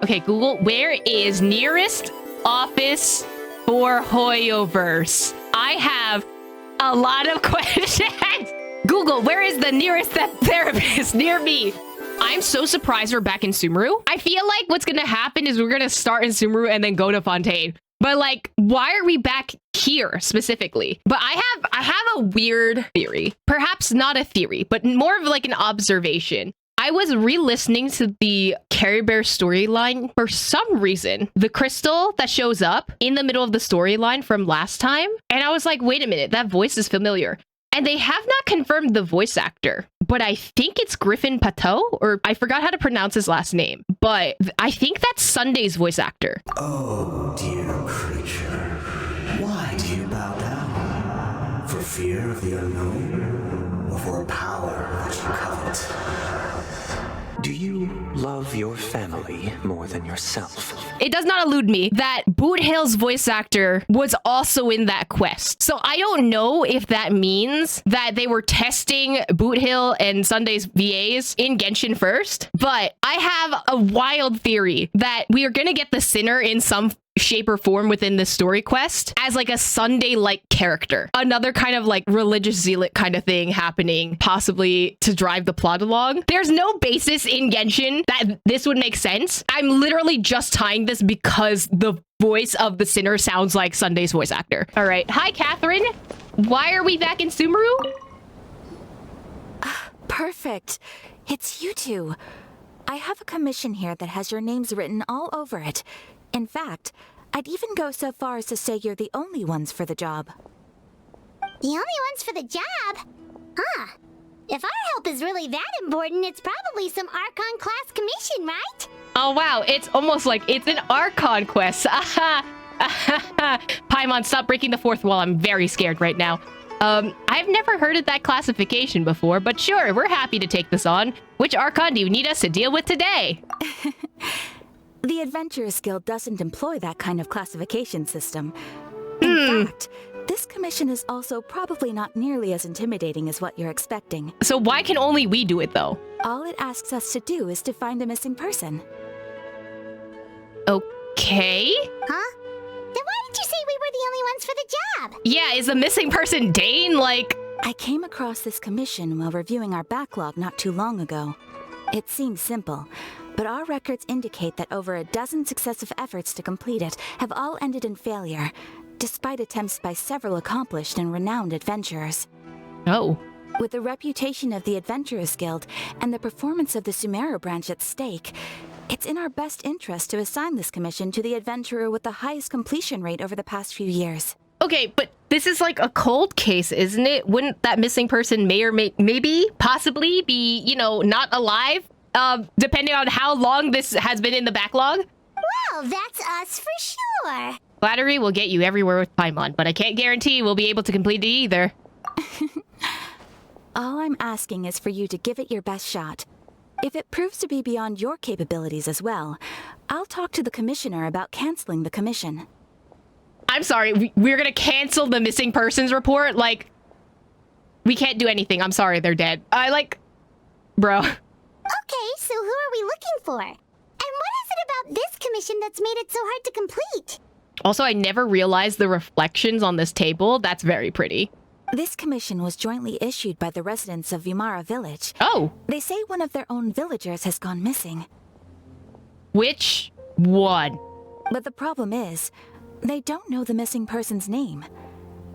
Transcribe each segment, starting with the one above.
Okay, Google, where is nearest office for Hoyoverse? I have a lot of questions. Google, where is the nearest therapist near me? I'm so surprised we're back in Sumeru. I feel like what's gonna happen is we're gonna start in Sumeru and then go to Fontaine. But like, why are we back here specifically? But I have a weird theory. Perhaps not a theory, but more of like an observation. I was re-listening to the Care Bear storyline. For some reason, the crystal that shows up in the middle of the storyline from last time. And I was like, wait a minute, that voice is familiar. And they have not confirmed the voice actor, but I think it's Griffin Pateau, or I forgot how to pronounce his last name, but I think that's Sunday's voice actor. Oh, dear creature, why do you bow down? For fear of the unknown, or for power that you covet? Do you love your family more than yourself? It does not elude me that Boot Hill's voice actor was also in that quest. So I don't know if that means that they were testing Boot Hill and Sunday's VAs in Genshin first, but I have a wild theory that we are going to get the Sinner in some shape or form within this story quest as like a Sunday-like character. Another kind of like religious zealot kind of thing happening, possibly to drive the plot along. There's no basis in Genshin that this would make sense. I'm literally just tying this because the voice of the Sinner sounds like Sunday's voice actor. All right. Hi, Catherine. Why are we back in Sumeru? Perfect. It's you two. I have a commission here that has your names written all over it. In fact, I'd even go so far as to say you're the only ones for the job. The only ones for the job? Huh. If our help is really that important, it's probably some Archon class commission, right? Oh, wow. It's almost like it's an Archon quest. Paimon, stop breaking the fourth wall. I'm very scared right now. I've never heard of that classification before, but sure, we're happy to take this on. Which Archon do you need us to deal with today? The Adventurers Guild doesn't employ that kind of classification system. In fact, this commission is also probably not nearly as intimidating as what you're expecting. So why can only we do it, though? All it asks us to do is to find a missing person. Okay. Huh? Then why did you say we were the only ones for the job? Yeah, is the missing person Dane? Like... I came across this commission while reviewing our backlog not too long ago. It seems simple, but our records indicate that over a dozen successive efforts to complete it have all ended in failure, despite attempts by several accomplished and renowned adventurers. Oh. With the reputation of the Adventurers Guild and the performance of the Sumeru branch at stake, it's in our best interest to assign this commission to the adventurer with the highest completion rate over the past few years. Okay, but this is like a cold case, isn't it? Wouldn't that missing person maybe, possibly be, you know, not alive? Depending on how long this has been in the backlog? Well, that's us for sure. Flattery will get you everywhere with Paimon, but I can't guarantee we'll be able to complete it either. All I'm asking is for you to give it your best shot. If it proves to be beyond your capabilities as well, I'll talk to the commissioner about canceling the commission. I'm sorry, we're gonna cancel the missing persons report? Like, we can't do anything. I'm sorry, they're dead. Bro. Okay, so who are we looking for? And what is it about this commission that's made it so hard to complete? Also, I never realized the reflections on this table. That's very pretty. This commission was jointly issued by the residents of Vimara Village. Oh. They say one of their own villagers has gone missing. Which one? But the problem is, they don't know the missing person's name.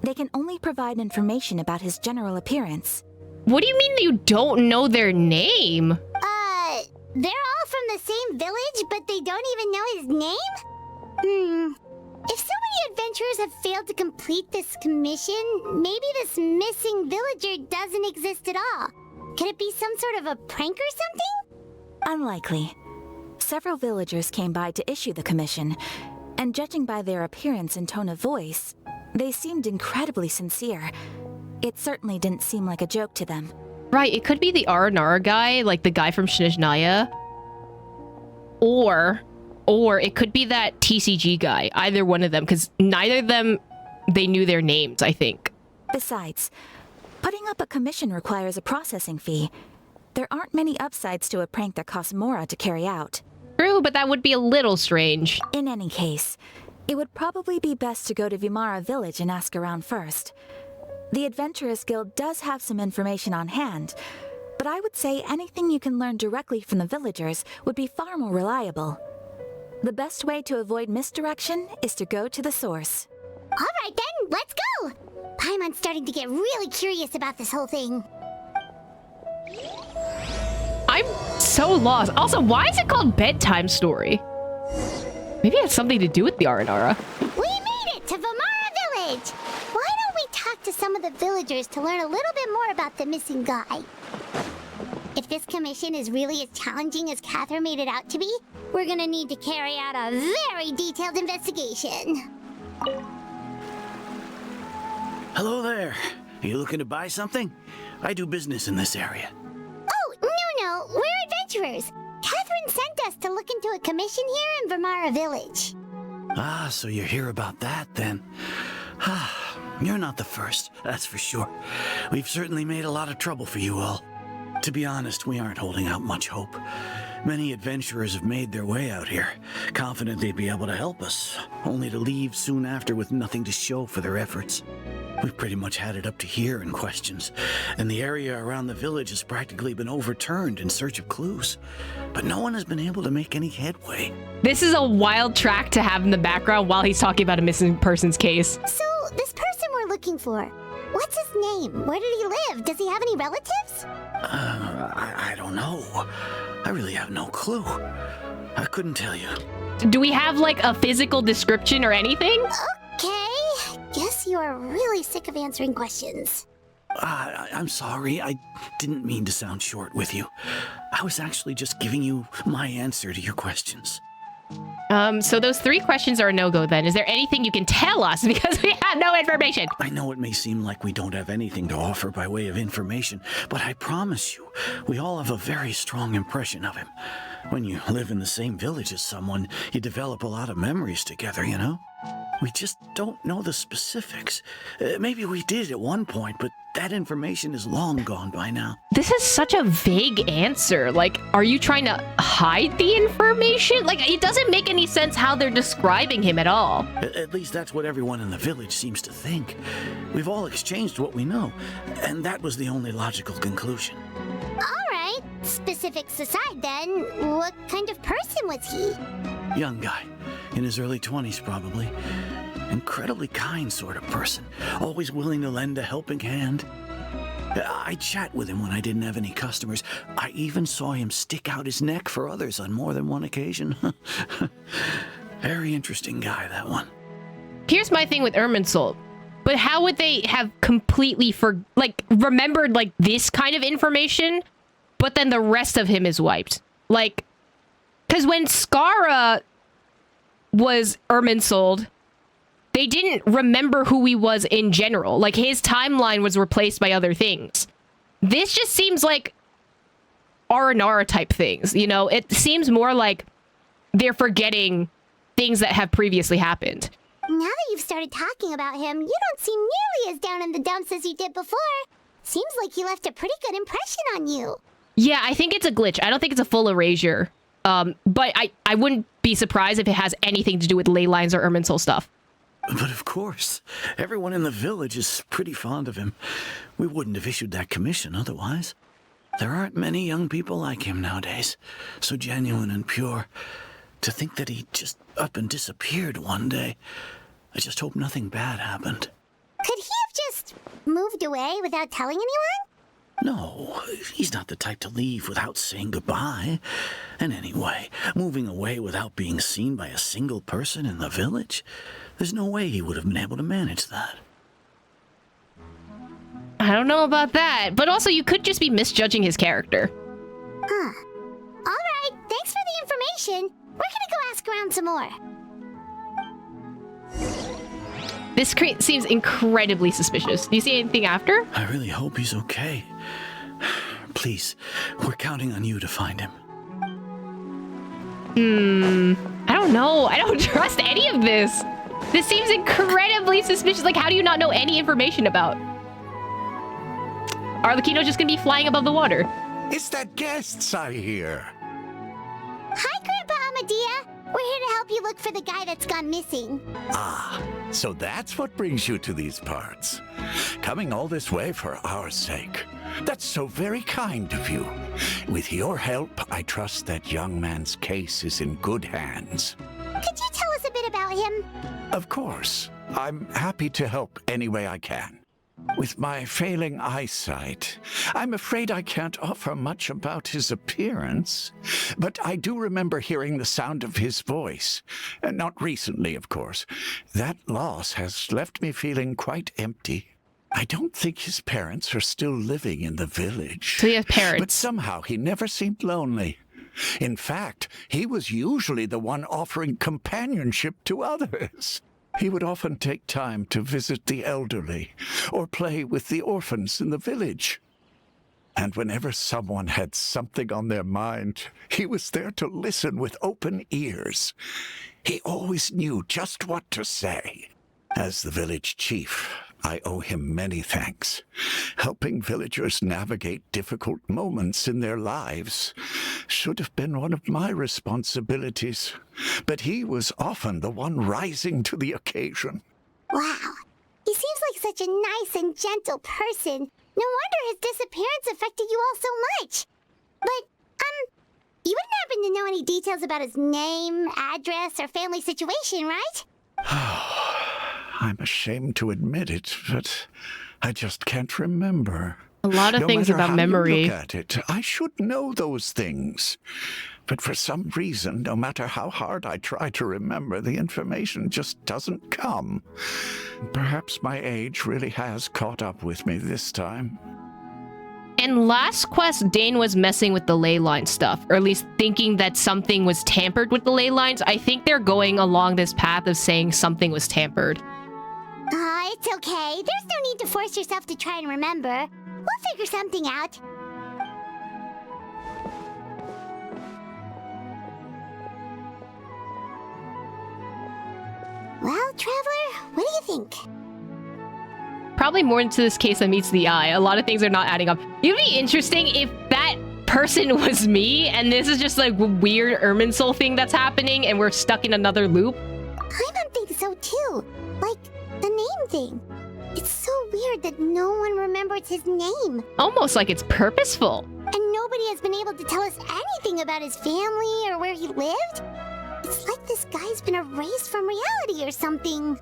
They can only provide information about his general appearance. What do you mean you don't know their name? They're all from the same village, but they don't even know his name? If so many adventurers have failed to complete this commission, maybe this missing villager doesn't exist at all. Could it be some sort of a prank or something? Unlikely. Several villagers came by to issue the commission, and judging by their appearance and tone of voice, they seemed incredibly sincere. It certainly didn't seem like a joke to them. Right, it could be the Aranara guy, like the guy from Shinijnaya. Or it could be that TCG guy, either one of them, because neither of them, they knew their names, I think. Besides, putting up a commission requires a processing fee. There aren't many upsides to a prank that costs Mora to carry out. True, but that would be a little strange. In any case, it would probably be best to go to Vimara Village and ask around first. The Adventurers Guild does have some information on hand, but I would say anything you can learn directly from the villagers would be far more reliable. The best way to avoid misdirection is to go to the source. All right then, let's go! Paimon's starting to get really curious about this whole thing. I'm so lost. Also, why is it called Bedtime Story? Maybe it has something to do with the Aranara. We made it to Vimara Village! Why don't we talk to some of the villagers to learn a little bit more about the missing guy? If this commission is really as challenging as Catherine made it out to be, we're gonna need to carry out a very detailed investigation. Hello there. Are you looking to buy something? I do business in this area. Oh, no, we're adventurers. Catherine sent us to look into a commission here in Vimara Village. Ah, so you hear about that then? You're not the first, that's for sure. We've certainly made a lot of trouble for you all. To be honest, we aren't holding out much hope. Many adventurers have made their way out here, confident they'd be able to help us, only to leave soon after with nothing to show for their efforts. We've pretty much had it up to here in questions, and the area around the village has practically been overturned in search of clues. But no one has been able to make any headway. This is a wild track to have in the background while he's talking about a missing persons case. So, this person we're looking for, what's his name? Where did he live? Does he have any relatives? I don't know. I really have no clue. I couldn't tell you. Do we have like a physical description or anything? Okay, guess you are really sick of answering questions. I'm sorry. I didn't mean to sound short with you. I was actually just giving you my answer to your questions. So those 3 questions are a no-go then. Is there anything you can tell us because we have no information? I know it may seem like we don't have anything to offer by way of information, but I promise you, we all have a very strong impression of him. When you live in the same village as someone, you develop a lot of memories together, you know? We just don't know the specifics. Maybe we did at one point, but that information is long gone by now. This is such a vague answer. Like, are you trying to hide the information? Like, it doesn't make any sense how they're describing him at all. At least that's what everyone in the village seems to think. We've all exchanged what we know, and that was the only logical conclusion. All right, specifics aside then, what kind of person was he? Young guy, in his early 20s probably. Incredibly kind sort of person, always willing to lend a helping hand. I chat with him when I didn't have any customers. I even saw him stick out his neck for others on more than one occasion. Very interesting guy, that one. Here's my thing with Irminsul. But how would they have completely remembered like this kind of information, but then the rest of him is wiped? Like, because when Skara was Irminsul, they didn't remember who he was in general. Like, his timeline was replaced by other things. This just seems like Aranara type things, you know? It seems more like they're forgetting things that have previously happened. Now that you've started talking about him, you don't seem nearly as down in the dumps as you did before. Seems like he left a pretty good impression on you. Yeah, I think it's a glitch. I don't think it's a full erasure. But I wouldn't be surprised if it has anything to do with ley lines or Irminsul stuff. But of course, everyone in the village is pretty fond of him. We wouldn't have issued that commission otherwise. There aren't many young people like him nowadays, so genuine and pure. To think that he just up and disappeared one day. I just hope nothing bad happened. Could he have just moved away without telling anyone? No, he's not the type to leave without saying goodbye. And anyway, moving away without being seen by a single person in the village, there's no way he would have been able to manage that. I don't know about that, but also you could just be misjudging his character. Huh. All right, thanks for the information. We're gonna go ask around some more. This seems incredibly suspicious. Do you see anything after? I really hope he's okay. Please, we're counting on you to find him. I don't know. I don't trust any of this. This seems incredibly suspicious. Like, how do you not know any information about? Arlecchino just gonna be flying above the water. It's the guests I hear. Hi, Grandpa We're here to help you look for the guy that's gone missing. Ah, so that's what brings you to these parts. Coming all this way for our sake. That's so very kind of you. With your help, I trust that young man's case is in good hands. Could you tell us a bit about him? Of course. I'm happy to help any way I can. With my failing eyesight, I'm afraid I can't offer much about his appearance, but I do remember hearing the sound of his voice. Not recently, of course. That loss has left me feeling quite empty. I don't think his parents are still living in the village. So he has parents. But somehow he never seemed lonely. In fact, he was usually the one offering companionship to others. He would often take time to visit the elderly or play with the orphans in the village. And whenever someone had something on their mind, he was there to listen with open ears. He always knew just what to say. As the village chief, I owe him many thanks. Helping villagers navigate difficult moments in their lives should have been one of my responsibilities, but he was often the one rising to the occasion. Wow. He seems like such a nice and gentle person. No wonder his disappearance affected you all so much. But, you wouldn't happen to know any details about his name, address, or family situation, right? I'm ashamed to admit it, but I just can't remember. A lot of things about memory. Look at it, I should know those things. But for some reason, no matter how hard I try to remember, the information just doesn't come. Perhaps my age really has caught up with me this time. And last quest, Dane was messing with the ley line stuff, or at least thinking that something was tampered with the ley lines. I think they're going along this path of saying something was tampered. It's okay. There's no need to force yourself to try and remember. We'll figure something out. Well, Traveler, what do you think? Probably more into this case than meets the eye. A lot of things are not adding up. It'd be interesting if that person was me, and this is just like a weird Irminsul thing that's happening, and we're stuck in another loop. I think so too. Like, the name thing. It's so weird that no one remembers his name. Almost like it's purposeful. And nobody has been able to tell us anything about his family or where he lived. It's like this guy's been erased from reality or something.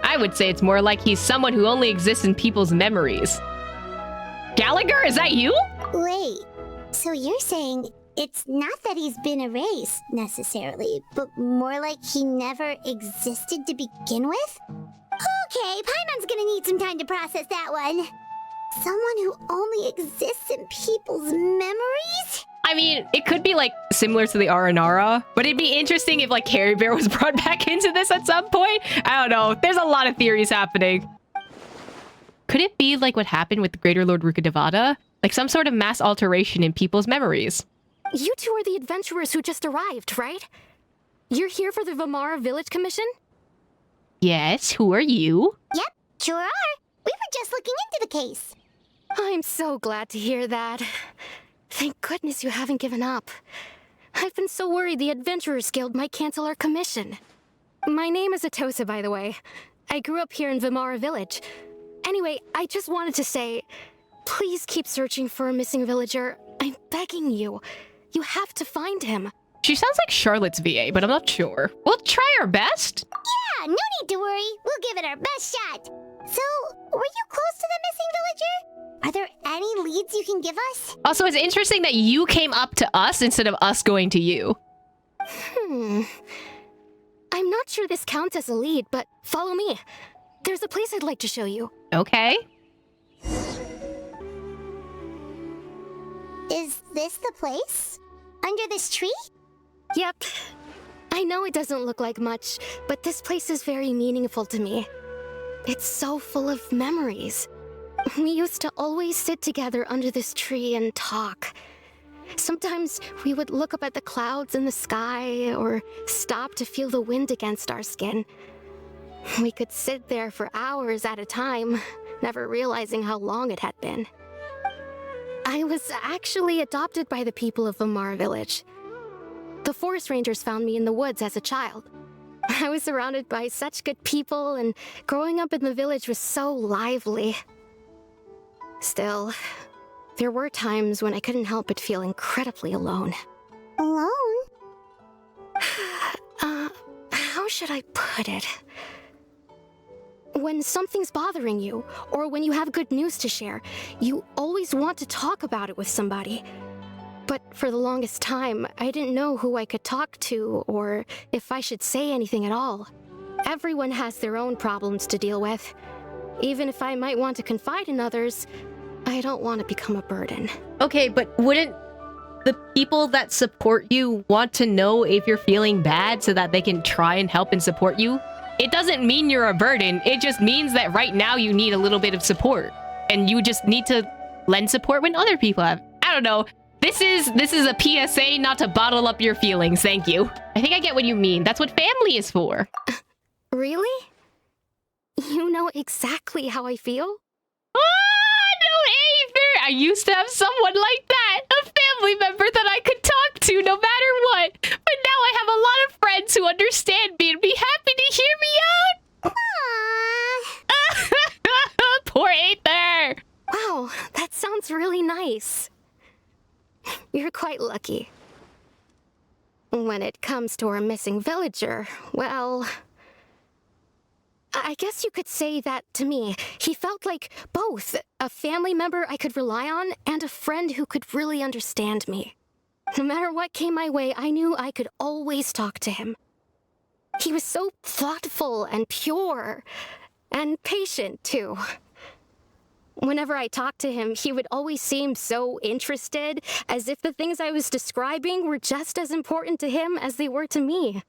I would say it's more like he's someone who only exists in people's memories. Gallagher, is that you? Wait, so you're saying it's not that he's been erased, necessarily, but more like he never existed to begin with? Okay, Paimon's gonna need some time to process that one. Someone who only exists in people's memories? I mean, it could be like similar to the Aranara, but it'd be interesting if like Carrie Bear was brought back into this at some point. I don't know. There's a lot of theories happening. Could it be like what happened with the Greater Lord Rukkhadevata? Like some sort of mass alteration in people's memories? You two are the adventurers who just arrived, right? You're here for the Vamara Village Commission? Yes, who are you? Yep, sure are. We were just looking into the case. I'm so glad to hear that. Thank goodness you haven't given up. I've been so worried the Adventurers Guild might cancel our commission. My name is Atosa, by the way. I grew up here in Vamara Village. Anyway, I just wanted to say, please keep searching for a missing villager. I'm begging you. You have to find him. She sounds like Charlotte's VA, but I'm not sure. We'll try our best. Yeah, no need to worry. We'll give it our best shot. So, were you close to the missing villager? Are there any leads you can give us? Also, it's interesting that you came up to us instead of us going to you. I'm not sure this counts as a lead, but follow me. There's a place I'd like to show you. Okay. Is this the place? Under this tree? Yep. I know it doesn't look like much, but this place is very meaningful to me. It's so full of memories. We used to always sit together under this tree and talk. Sometimes we would look up at the clouds in the sky or stop to feel the wind against our skin. We could sit there for hours at a time, never realizing how long it had been. I was actually adopted by the people of Vamara Village. The forest rangers found me in the woods as a child. I was surrounded by such good people, and growing up in the village was so lively. Still, there were times when I couldn't help but feel incredibly alone. Alone? How should I put it? When something's bothering you, or when you have good news to share, you always want to talk about it with somebody. But for the longest time, I didn't know who I could talk to, or if I should say anything at all. Everyone has their own problems to deal with. Even if I might want to confide in others, I don't want to become a burden. Okay, but wouldn't the people that support you want to know if you're feeling bad so that they can try and help and support you? It doesn't mean you're a burden. It just means that right now you need a little bit of support. And you just need to lend support when other people have. I don't know. This is a PSA not to bottle up your feelings. Thank you. I think I get what you mean. That's what family is for. Really? You know exactly how I feel? No, Aether! I used to have someone like that. A family member that I could talk to no matter what. But now I have a lot of friends who understand me and be happy to hear me out. Aww. Poor Aether! Wow, that sounds really nice. You're quite lucky. When it comes to our missing villager, well, I guess you could say that to me. He felt like both a family member I could rely on and a friend who could really understand me. No matter what came my way, I knew I could always talk to him. He was so thoughtful and pure, and patient, too. Whenever I talked to him, he would always seem so interested, as if the things I was describing were just as important to him as they were to me.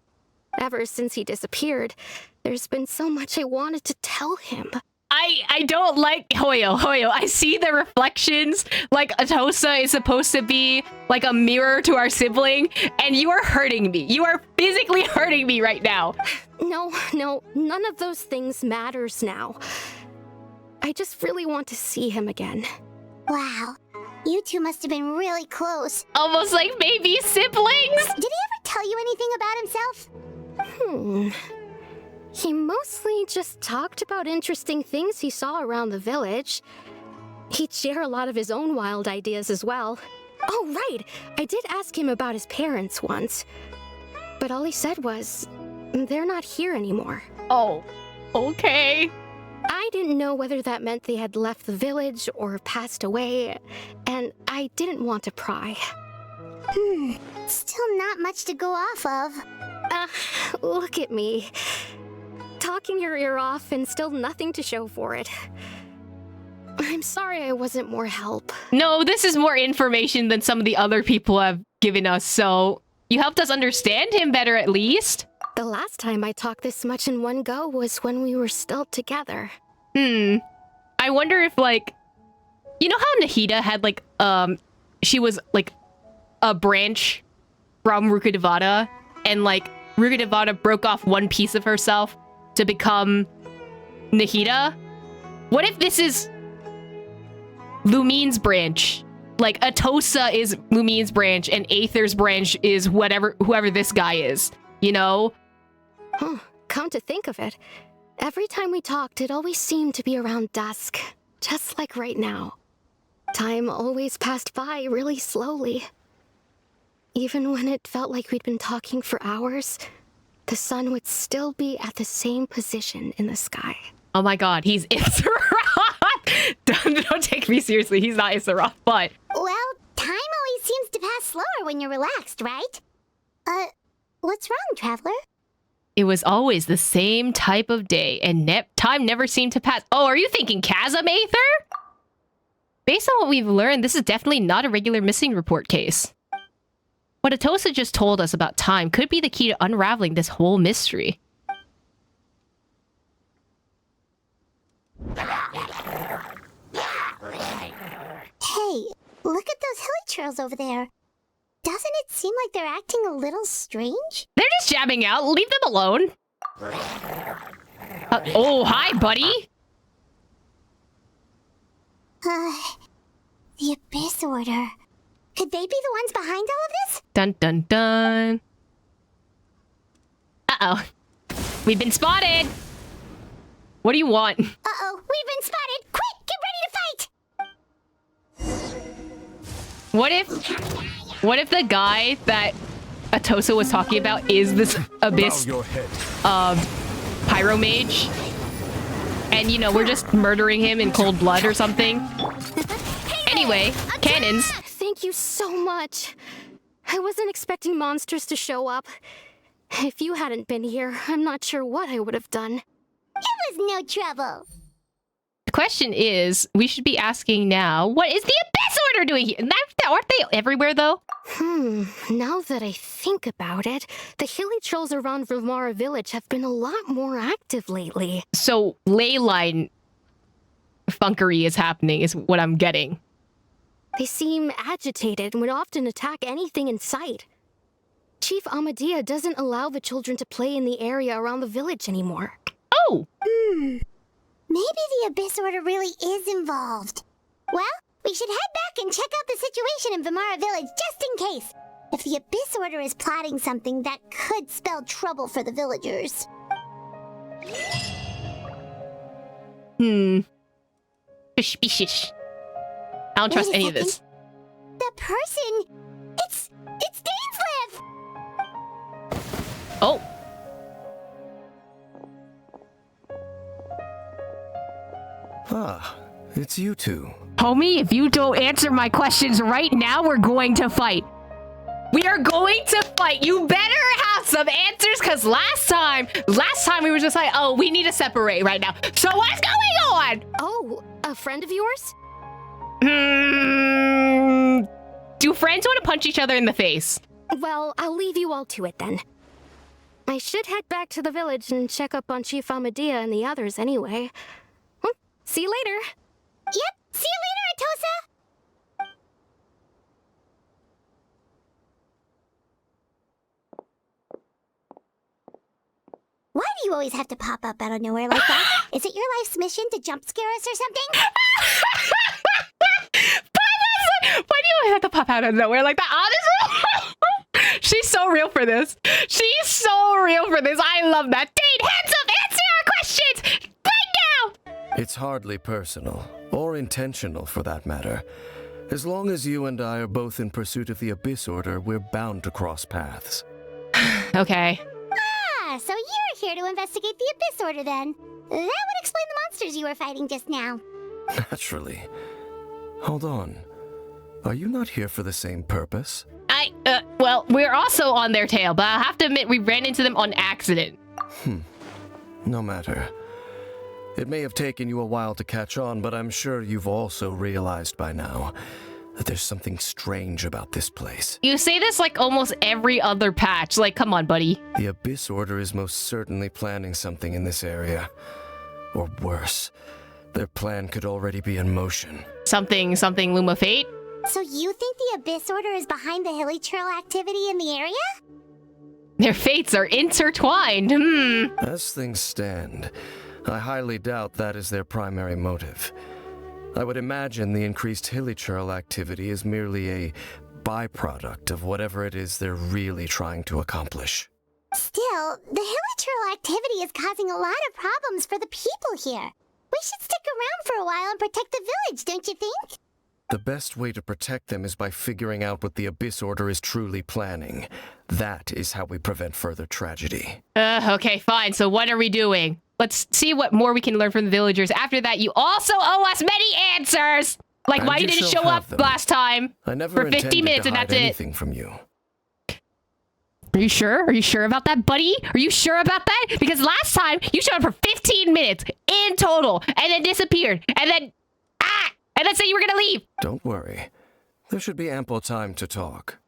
Ever since he disappeared, there's been so much I wanted to tell him. I don't like Hoyo. I see the reflections, like Atosa is supposed to be like a mirror to our sibling, and you are hurting me. You are physically hurting me right now. No, none of those things matters now. I just really want to see him again. Wow. You two must have been really close. Almost like baby siblings. Did he ever tell you anything about himself? He mostly just talked about interesting things he saw around the village. He'd share a lot of his own wild ideas as well. Oh, right! I did ask him about his parents once. But all he said was, they're not here anymore. Oh, okay. I didn't know whether that meant they had left the village or passed away, and I didn't want to pry. Still not much to go off of. Look at me. Talking your ear off and still nothing to show for it. I'm sorry I wasn't more help. No, this is more information than some of the other people have given us, so you helped us understand him better at least. The last time I talked this much in one go was when we were still together. I wonder if, like, you know how Nahida had, like, she was, like, a branch from Rukkhadevata, and, like, Rukkhadevata broke off one piece of herself to become Nahida? What if this is Lumine's branch? Like, Atosa is Lumine's branch, and Aether's branch is whoever this guy is, you know? Huh, come to think of it, every time we talked, it always seemed to be around dusk, just like right now. Time always passed by really slowly. Even when it felt like we'd been talking for hours, the sun would still be at the same position in the sky. Oh my god, he's Issaroth! Don't take me seriously, he's not Issaroth, but... Well, time always seems to pass slower when you're relaxed, right? What's wrong, Traveler? It was always the same type of day, and time never seemed to pass. Oh, are you thinking Chasm, Aether? Based on what we've learned, this is definitely not a regular missing report case. What Atosa just told us about time could be the key to unraveling this whole mystery. Hey, look at those hilly trails over there. Doesn't it seem like they're acting a little strange? They're just jamming out. Leave them alone. Oh, hi, buddy. The Abyss Order. Could they be the ones behind all of this? Dun dun dun. Uh-oh. We've been spotted. What do you want? Uh-oh, we've been spotted. Quick, get ready to fight. What if the guy that Atosa was talking about is this abyss pyromage? And you know, we're just murdering him in cold blood or something. Anyway, cannons. Thank you so much. I wasn't expecting monsters to show up. If you hadn't been here, I'm not sure what I would have done. It was no trouble. The question is, we should be asking now, what is the Abyss Order doing here? Aren't they everywhere, though? Now that I think about it, the hilly trolls around Vimara Village have been a lot more active lately. So, ley line funkery is happening, is what I'm getting. They seem agitated and would often attack anything in sight. Chief Amadea doesn't allow the children to play in the area around the village anymore. Oh! Maybe the Abyss Order really is involved. Well, we should head back and check out the situation in Vimara Village just in case. If the Abyss Order is plotting something that could spell trouble for the villagers. Suspicious. I don't trust any of this. The person... It's Dainsleif! Oh. Ah, it's you two. Homie, if you don't answer my questions right now, we're going to fight. We are going to fight. You better have some answers, because last time we were just like, oh, we need to separate right now. So what's going on? Oh, a friend of yours? Do friends want to punch each other in the face? Well, I'll leave you all to it then. I should head back to the village and check up on Chief Amadea and the others anyway. See you later. Yep, see you later, Atosa! Why do you always have to pop up out of nowhere like that? Is it your life's mission to jump scare us or something? Why do you always have to pop out of nowhere like that? Honestly, she's so real for this. She's so real for this. I love that. Dane, hands up, answer our questions right now. It's hardly personal, or intentional for that matter. As long as you and I are both in pursuit of the Abyss Order, we're bound to cross paths. Okay. Ah, so you're here to investigate the Abyss Order then. That would explain the monsters you were fighting just now. Naturally. Hold on. Are you not here for the same purpose? Well, we're also on their tail, but I have to admit we ran into them on accident. No matter. It may have taken you a while to catch on, but I'm sure you've also realized by now that there's something strange about this place. You say this like almost every other patch. Like, come on, buddy. The Abyss Order is most certainly planning something in this area. Or worse, their plan could already be in motion. Something Luma Fate? So you think the Abyss Order is behind the hilly trail activity in the area? Their fates are intertwined. As things stand, I highly doubt that is their primary motive. I would imagine the increased hilichurl activity is merely a byproduct of whatever it is they're really trying to accomplish. Still, the hilichurl activity is causing a lot of problems for the people here. We should stick around for a while and protect the village, don't you think? The best way to protect them is by figuring out what the Abyss Order is truly planning. That is how we prevent further tragedy. Okay, fine. So what are we doing? Let's see what more we can learn from the villagers. After that, you also owe us many answers! Like And why you didn't show up last time I never for 50 minutes and hide that's it. anything from you. Are you sure? Are you sure about that, buddy? Are you sure about that? Because last time, you showed up for 15 minutes in total, and then disappeared, and then said you were gonna leave. Don't worry. There should be ample time to talk.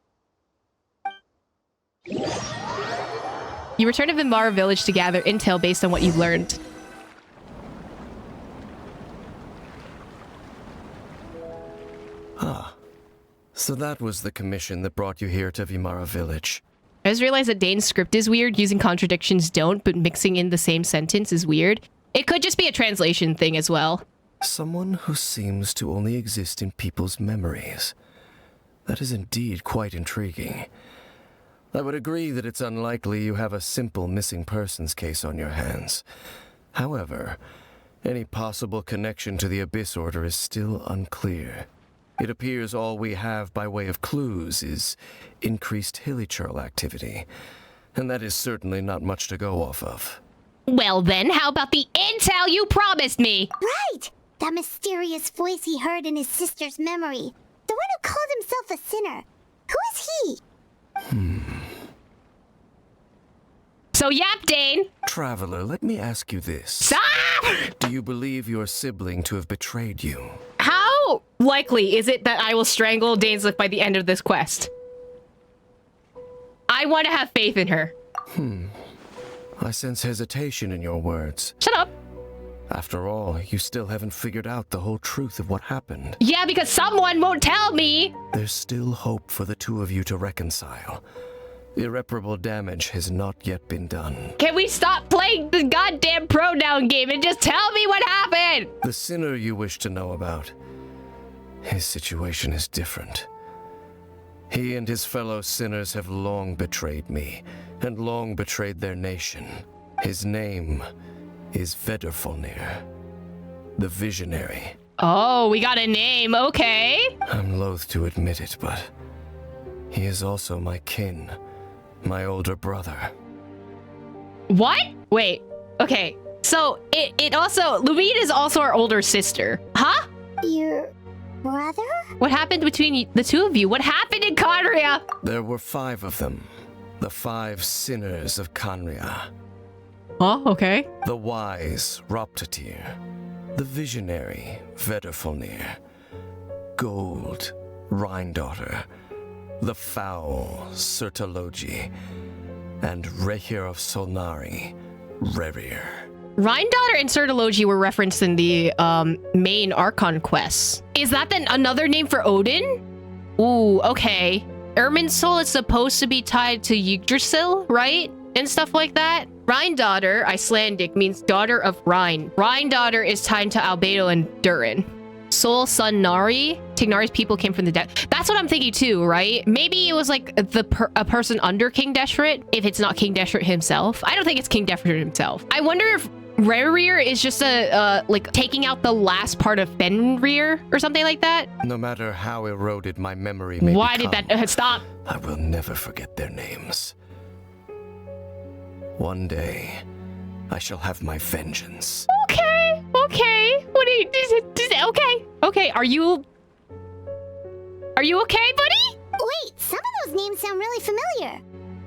You return to Vimara Village to gather intel based on what you've learned. So that was the commission that brought you here to Vimara Village. I just realized that Dane's script is weird. Using contradictions don't, but mixing in the same sentence is weird. It could just be a translation thing as well. Someone who seems to only exist in people's memories. That is indeed quite intriguing. I would agree that it's unlikely you have a simple missing persons case on your hands. However, any possible connection to the Abyss Order is still unclear. It appears all we have by way of clues is increased hilichurl activity, and that is certainly not much to go off of. Well then, how about the intel you promised me? Right! That mysterious voice he heard in his sister's memory. The one who called himself a sinner. Who is he? So yap, Dane. Traveler, let me ask you this. Stop! Do you believe your sibling to have betrayed you? How likely is it that I will strangle Dainsleif by the end of this quest? I want to have faith in her. I sense hesitation in your words. Shut up. After all, you still haven't figured out the whole truth of what happened. Yeah, because someone won't tell me. There's still hope for the two of you to reconcile. Irreparable damage has not yet been done. Can we stop playing the goddamn pronoun game and just tell me what happened? The sinner you wish to know about, his situation is different. He and his fellow sinners have long betrayed me, and long betrayed their nation. His name is Vedrfolnir, the Visionary. Oh, we got a name, okay. I'm loath to admit it, but he is also my kin, my older brother. What? Wait, okay. So, it also, Lumine is also our older sister. Huh? Your brother? What happened between the two of you? What happened in Conria? There were 5 of them, the 5 sinners of Conria. Oh, okay. The wise Roptatir, the visionary Vedrfolnir, Gold Rhine-daughter, the foul Sertologi, and Rehir of Solnari, Rerir. Rhine-daughter and Sertologi were referenced in the main Archon quests. Is that then another name for Odin? Ooh, okay. Irminsul is supposed to be tied to Yggdrasil, right? And stuff like that. Rhine-daughter, Icelandic, means daughter of Rhine. Rhine-daughter is tied to Albedo and Durin. Sol Sun Nari, Tignari's people came from the dead. That's what I'm thinking too, right? Maybe it was like a person under King Deshret, if it's not King Deshret himself. I don't think it's King Deshret himself. I wonder if Rerir is just like taking out the last part of Fenrir or something like that. No matter how eroded my memory may Why become, did that stop? I will never forget their names. One day, I shall have my vengeance. Okay, okay. What are you? Okay. Are you okay, buddy? Wait, some of those names sound really familiar.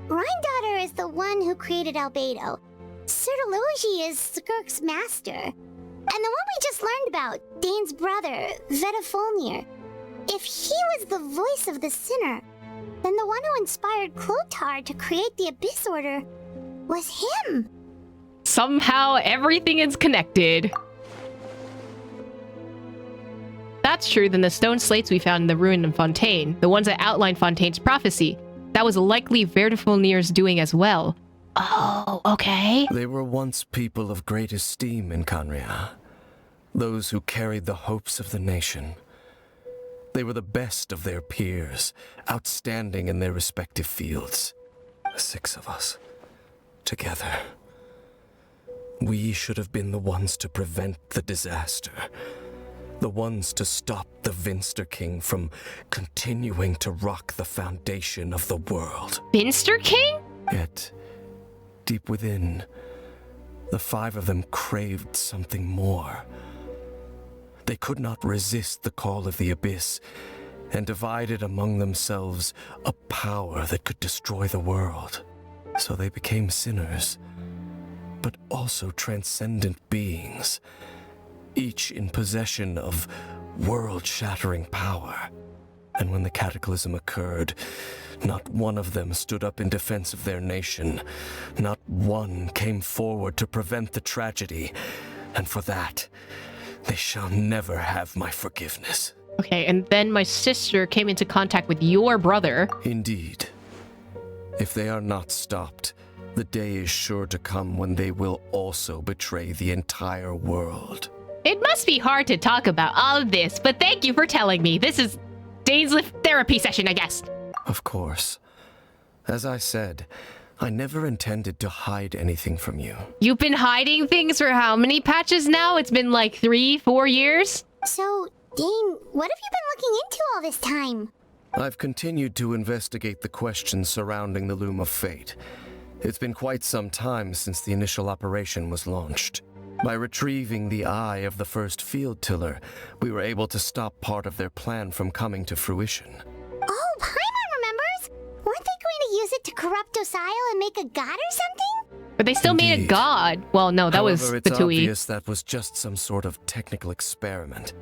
Rhine-daughter is the one who created Albedo. Sertologi is Skirk's master. And the one we just learned about, Dane's brother, Vedrfolnir. If he was the voice of the sinner, then the one who inspired Clothar to create the Abyss Order was him. Somehow everything is connected. That's true, then the stone slates we found in the ruin of Fontaine, the ones that outlined Fontaine's prophecy, that was likely Vedrfolnir's doing as well. Oh, okay. They were once people of great esteem in Conria, those who carried the hopes of the nation. They were the best of their peers, outstanding in their respective fields. 6 of us, together. We should have been the ones to prevent the disaster. The ones to stop the Vinster King from continuing to rock the foundation of the world. Vinster King? Yet, deep within, the 5 of them craved something more. They could not resist the call of the Abyss, and divided among themselves a power that could destroy the world. So they became sinners, but also transcendent beings, each in possession of world-shattering power. And when the cataclysm occurred, not one of them stood up in defense of their nation. Not one came forward to prevent the tragedy. And for that, they shall never have my forgiveness. Okay, and then my sister came into contact with your brother. Indeed. If they are not stopped, the day is sure to come when they will also betray the entire world. It must be hard to talk about all of this, but thank you for telling me. This is Dainsleif therapy session, I guess. Of course. As I said, I never intended to hide anything from you. You've been hiding things for how many patches now? It's been like 3-4 years? So, Dane, what have you been looking into all this time? I've continued to investigate the questions surrounding the Loom of Fate. It's been quite some time since the initial operation was launched. By retrieving the eye of the first field tiller, we were able to stop part of their plan from coming to fruition. Oh, Paimon remembers! Weren't they going to use it to corrupt Docile and make a god or something? But they still made a Indeed. god. Well, no, that However, was the it's 2E. obvious that was just some sort of technical experiment.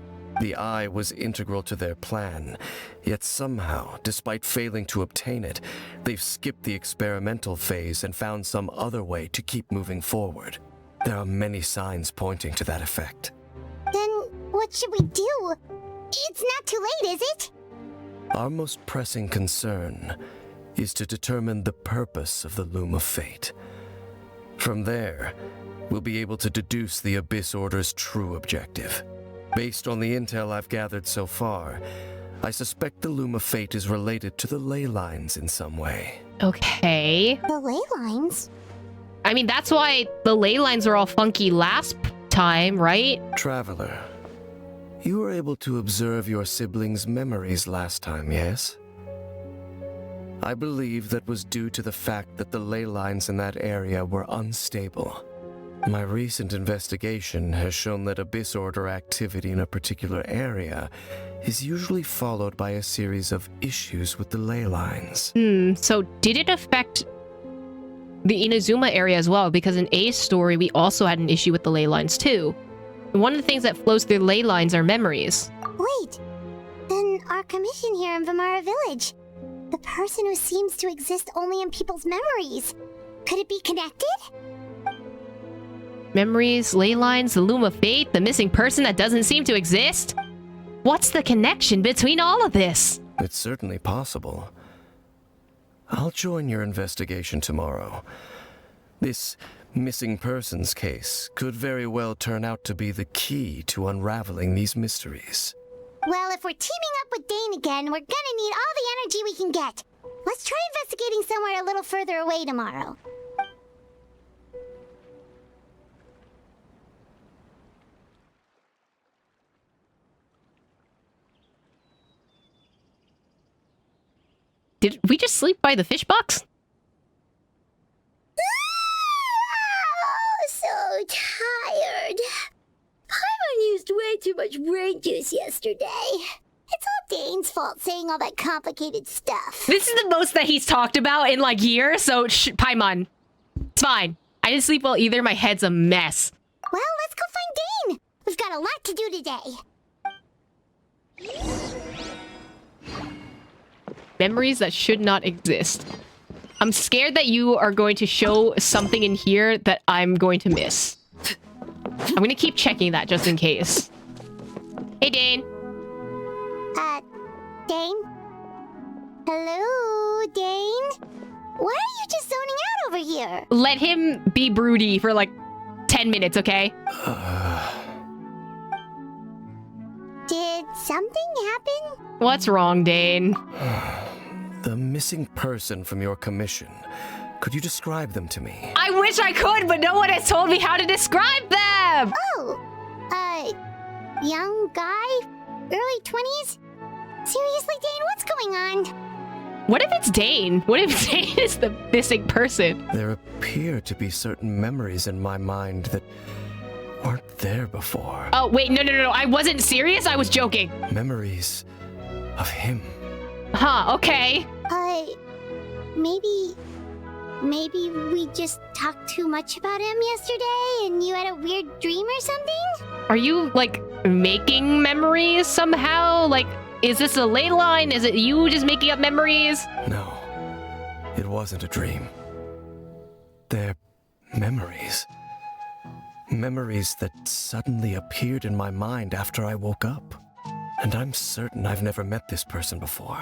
The eye was integral to their plan, yet somehow, despite failing to obtain it, they've skipped the experimental phase and found some other way to keep moving forward. There are many signs pointing to that effect. Then, what should we do? It's not too late, is it? Our most pressing concern is to determine the purpose of the Loom of Fate. From there, we'll be able to deduce the Abyss Order's true objective. Based on the intel I've gathered so far, I suspect the Loom of Fate is related to the ley lines in some way. Okay. The ley lines? I mean, that's why the ley lines were all funky last time, right? Traveler, you were able to observe your siblings' memories last time, yes? I believe that was due to the fact that the ley lines in that area were unstable. My recent investigation has shown that Abyss Order activity in a particular area is usually followed by a series of issues with the ley lines. So did it affect the Inazuma area as well? Because in A's story, we also had an issue with the ley lines too. One of the things that flows through ley lines are memories. Wait, then our commission here in Vimara Village. The person who seems to exist only in people's memories. Could it be connected? Memories, ley lines, the Loom of Fate, the missing person that doesn't seem to exist? What's the connection between all of this? It's certainly possible. I'll join your investigation tomorrow. This missing persons case could very well turn out to be the key to unraveling these mysteries. Well, if we're teaming up with Dane again, we're gonna need all the energy we can get. Let's try investigating somewhere a little further away tomorrow. Did we just sleep by the fish box? Oh, so tired. Paimon used way too much brain juice yesterday. It's all Dane's fault saying all that complicated stuff. This is the most that he's talked about in like years, so Paimon, it's fine. I didn't sleep well either, my head's a mess. Well, let's go find Dane. We've got a lot to do today. Memories that should not exist. I'm scared that you are going to show something in here that I'm going to miss. I'm going to keep checking that just in case. Hey, Dane. Dane? Hello, Dane? Why are you just zoning out over here? Let him be broody for like 10 minutes, okay? Did something happen? What's wrong, Dane? The missing person from your commission. Could you describe them to me? I wish I could, but no one has told me how to describe them! Oh, young guy? Early 20s? Seriously, Dane, what's going on? What if it's Dane? What if Dane is the missing person? There appear to be certain memories in my mind that weren't there before. Oh, wait, no. I wasn't serious. I was joking. Memories of him. Huh, okay. Maybe we just talked too much about him yesterday and you had a weird dream or something? Are you, like, making memories somehow? Like, is this a ley line? Is it you just making up memories? No, it wasn't a dream. They're memories. Memories that suddenly appeared in my mind after I woke up. And I'm certain I've never met this person before.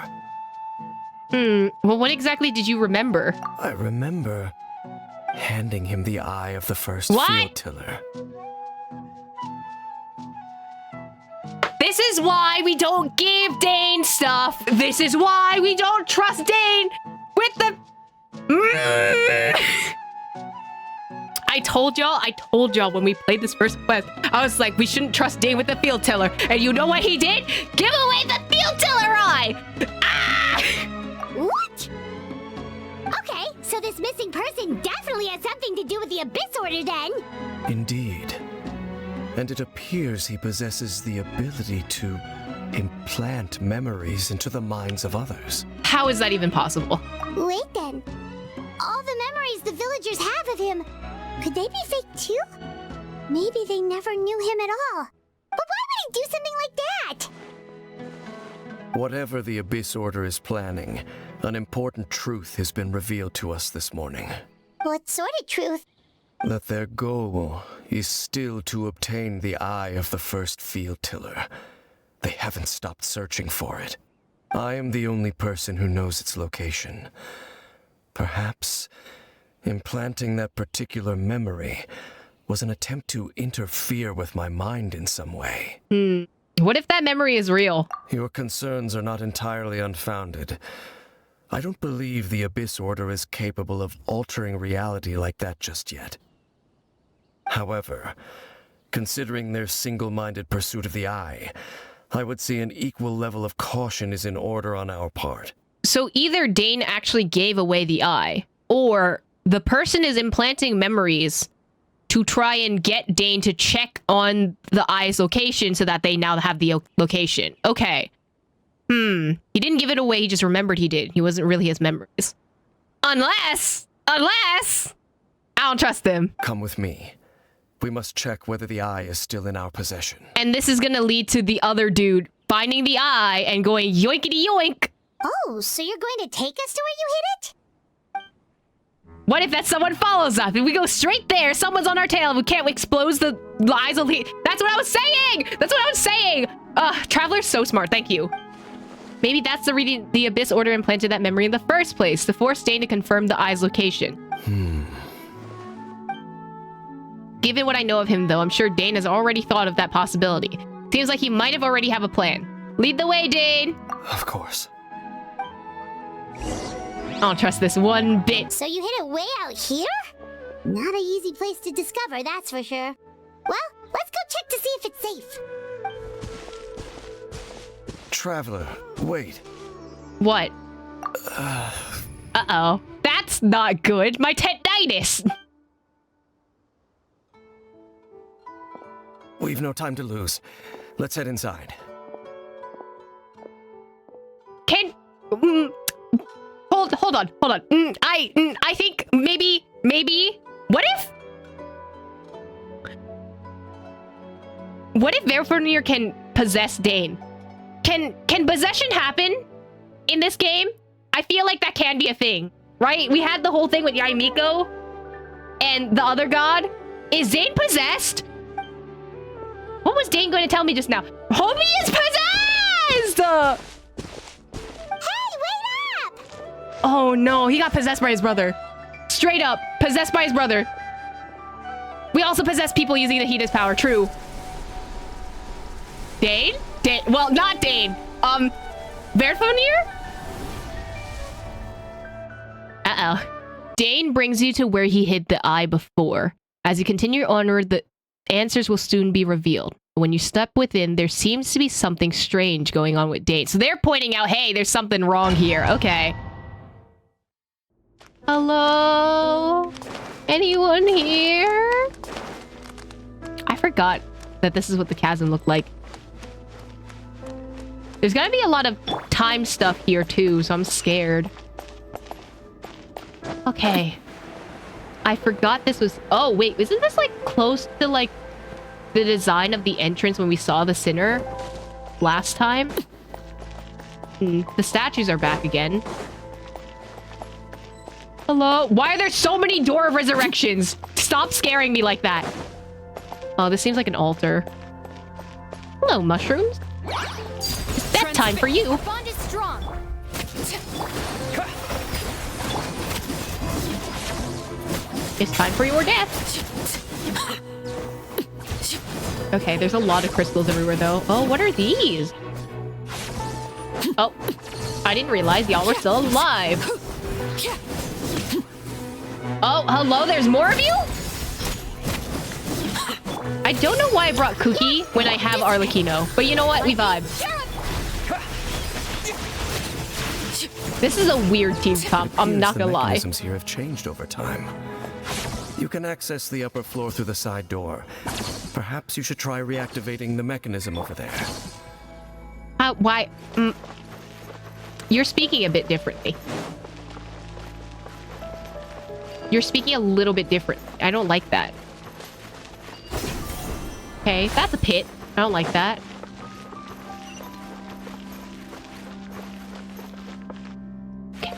Well, what exactly did you remember? I remember handing him the eye of the first What? field tiller. This is why we don't give Dane stuff. This is why we don't trust Dane with the... I told y'all when we played this first quest, I was like, we shouldn't trust Dane with the field tiller. And you know what he did? Give away the field tiller eye! Ah! What? Okay, so this missing person definitely has something to do with the Abyss Order then. Indeed. And it appears he possesses the ability to implant memories into the minds of others. How is that even possible? Wait then. All the memories the villagers have of him, could they be fake too? Maybe they never knew him at all. But why would he do something like that? Whatever the Abyss Order is planning, an important truth has been revealed to us this morning. What sort of truth? That their goal is still to obtain the eye of the first field tiller. They haven't stopped searching for it. I am the only person who knows its location. Perhaps implanting that particular memory was an attempt to interfere with my mind in some way. What if that memory is real? Your concerns are not entirely unfounded. I don't believe the Abyss Order is capable of altering reality like that just yet. However, considering their single-minded pursuit of the eye, I would say an equal level of caution is in order on our part. So either Dane actually gave away the eye, or the person is implanting memories to try and get Dane to check on the eye's location so that they now have the location. Okay. He didn't give it away, he just remembered he did. He wasn't really his memories. Unless, I don't trust them. Come with me. We must check whether the eye is still in our possession. And this is gonna lead to the other dude finding the eye and going yoinkity yoink. Oh, so you're going to take us to where you hid it? What if that someone follows us? If we go straight there, someone's on our tail, we can't expose the eyes of the... That's what I was saying! That's what I was saying! Traveler's so smart, thank you. Maybe that's the reason the Abyss Order implanted that memory in the first place, to force Dane to confirm the eye's location. Given what I know of him, though, I'm sure Dane has already thought of that possibility. Seems like he might have already have a plan. Lead the way, Dane! Of course. I don't trust this one bit. So you hid it way out here? Not an easy place to discover, that's for sure. Well, let's go check to see if it's safe. Traveler, wait. What? Uh-oh. That's not good. My tendinitis! We've no time to lose. Let's head inside. Can... Hold on. I think maybe... What if Verfurnir can possess Dane? Can possession happen in this game? I feel like that can be a thing, right? We had the whole thing with Yaimiko and the other god. Is Dane possessed? What was Dane going to tell me just now? Homie is possessed! Hey, wait up! Oh no, he got possessed by his brother. Straight up, possessed by his brother. We also possess people using the Hita's power, true. Dane? Well, not Dane. Verfurnir? Uh-oh. Dane brings you to where he hid the eye before. As you continue onward, the answers will soon be revealed. When you step within, there seems to be something strange going on with Dane. So they're pointing out, hey, there's something wrong here. Okay. Hello? Anyone here? I forgot that this is what the chasm looked like. There's gonna be a lot of time stuff here too, so I'm scared. Okay. I forgot this was... Oh, wait. Isn't this, like, close to, like, the design of the entrance when we saw the Sinner last time? The statues are back again. Hello? Why are there so many Door of Resurrections? Stop scaring me like that. Oh, this seems like an altar. Hello, mushrooms. It's bedtime for you. Bond is strong. It's time for your death. Okay, there's a lot of crystals everywhere, though. Oh, what are these? Oh, I didn't realize y'all were still alive. Oh, hello, there's more of you? I don't know why I brought Cookie when I have Arlecchino, but you know what? We vibe. This is a weird team comp, I'm not gonna lie. The mechanisms here have changed over time. You can access the upper floor through the side door. Perhaps you should try reactivating the mechanism over there. Why? You're speaking a bit differently. You're speaking a little bit different. I don't like that. Okay, that's a pit. I don't like that. Okay.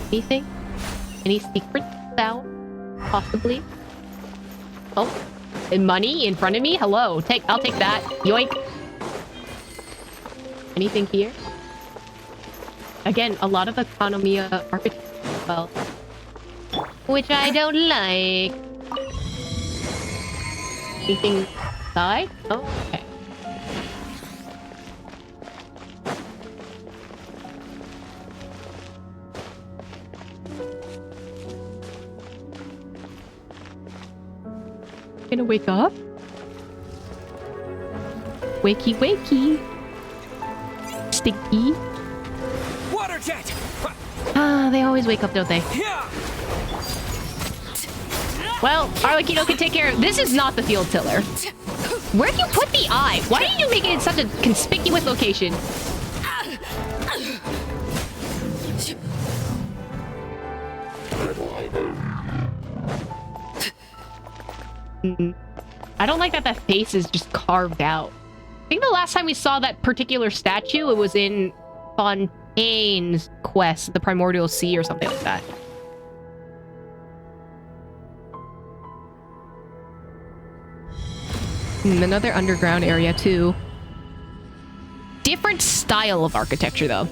Anything? Any secrets out? Possibly? Oh. And money in front of me? Hello. I'll take that. Yoink. Anything here? Again, a lot of economia architecture as well. Which I don't like. Anything inside? Oh, okay. Gonna wake up? Wakey, wakey. Sticky. Water jet. Ah, they always wake up, don't they? Well, Arlecchino can take care of... This is not the field tiller. Where'd you put the eye? Why did you make it in such a conspicuous location? I don't like that that face is just carved out. I think the last time we saw that particular statue, it was in Fontaine's quest, the Primordial Sea or something like that. Another underground area too. Different style of architecture though.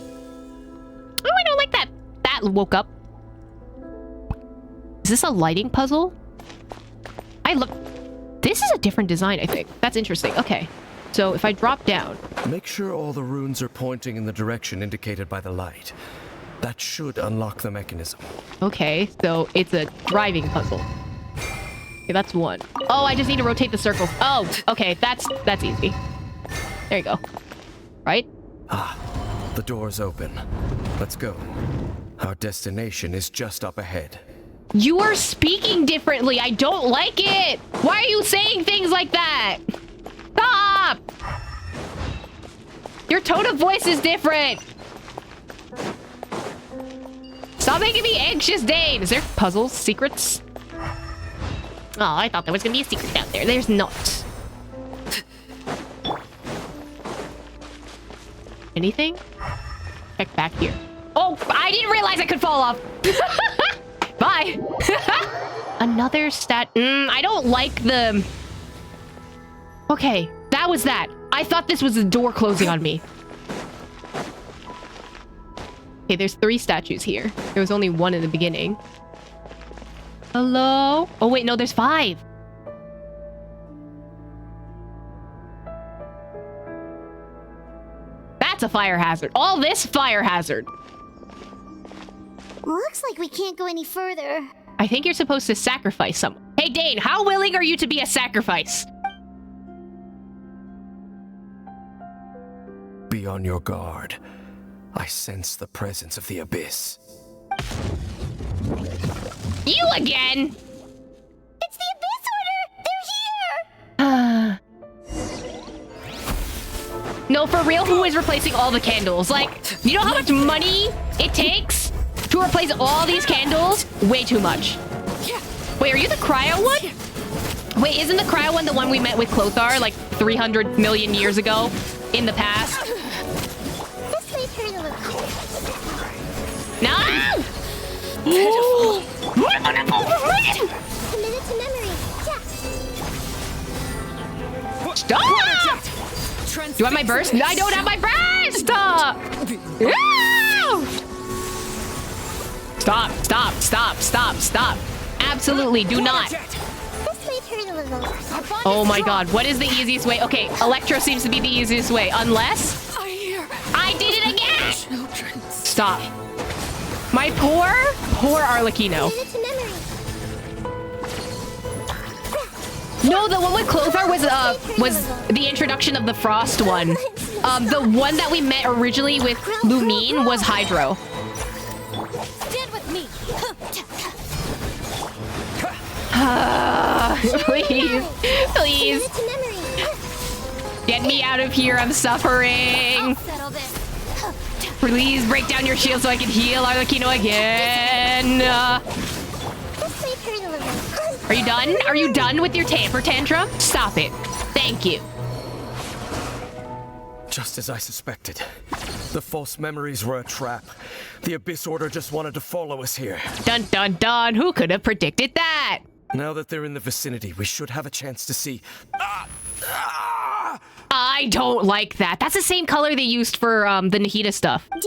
Oh, I don't like that. That woke up. Is this a lighting puzzle? This is a different design, I think. That's interesting. Okay. So if I drop down... Make sure all the runes are pointing in the direction indicated by the light. That should unlock the mechanism. Okay, so it's a driving puzzle. Okay, that's one. Oh, I just need to rotate the circles. Oh, okay, that's easy. There you go. Right? Ah, the door's open. Let's go. Our destination is just up ahead. You are speaking differently. I don't like it. Why are you saying things like that? Stop! Your tone of voice is different. Stop making me anxious, Dane. Is there puzzles, secrets? Oh, I thought there was gonna be a secret down there. There's not. Anything? Check back here. Oh, I didn't realize I could fall off. Bye. Another stat. I don't like the... Okay, that was that. I thought this was the door closing on me. Okay, there's 3 statues here. There was only 1 in the beginning. Hello? Oh, wait, no, there's 5. That's a fire hazard. All this fire hazard. Looks like we can't go any further. I think you're supposed to sacrifice someone. Hey, Dane, how willing are you to be a sacrifice? Be on your guard. I sense the presence of the abyss. You again? It's the Abyss Order! They're here! No, for real, who is replacing all the candles? Like, you know how much money it takes to replace all these candles? Way too much. Wait, are you the cryo one? Wait, isn't the cryo one the one we met with Clothar like 300 million years ago in the past? This may hurt a little. No! Committed to memory. Yeah. Stop! Do you want my burst? No, I don't have my burst! Stop! Stop, stop, stop, stop, stop. Absolutely, do not. This may hurt a little. Oh my god, what is the easiest way? Okay, Electro seems to be the easiest way, unless... I did it again! Stop. My poor Arlecchino. No, the one with Clothar was the introduction of the Frost one. The one that we met originally with Lumine was Hydro. Stand with me. Please, please. Get me out of here, I'm suffering. Please break down your shield so I can heal Arlecchino again. Are you done? Are you done with your temper tantrum? Stop it. Thank you. Just as I suspected. The false memories were a trap. The Abyss Order just wanted to follow us here. Dun dun dun. Who could have predicted that? Now that they're in the vicinity, we should have a chance to see... I don't like that. That's the same color they used for the Nahida stuff. Dane?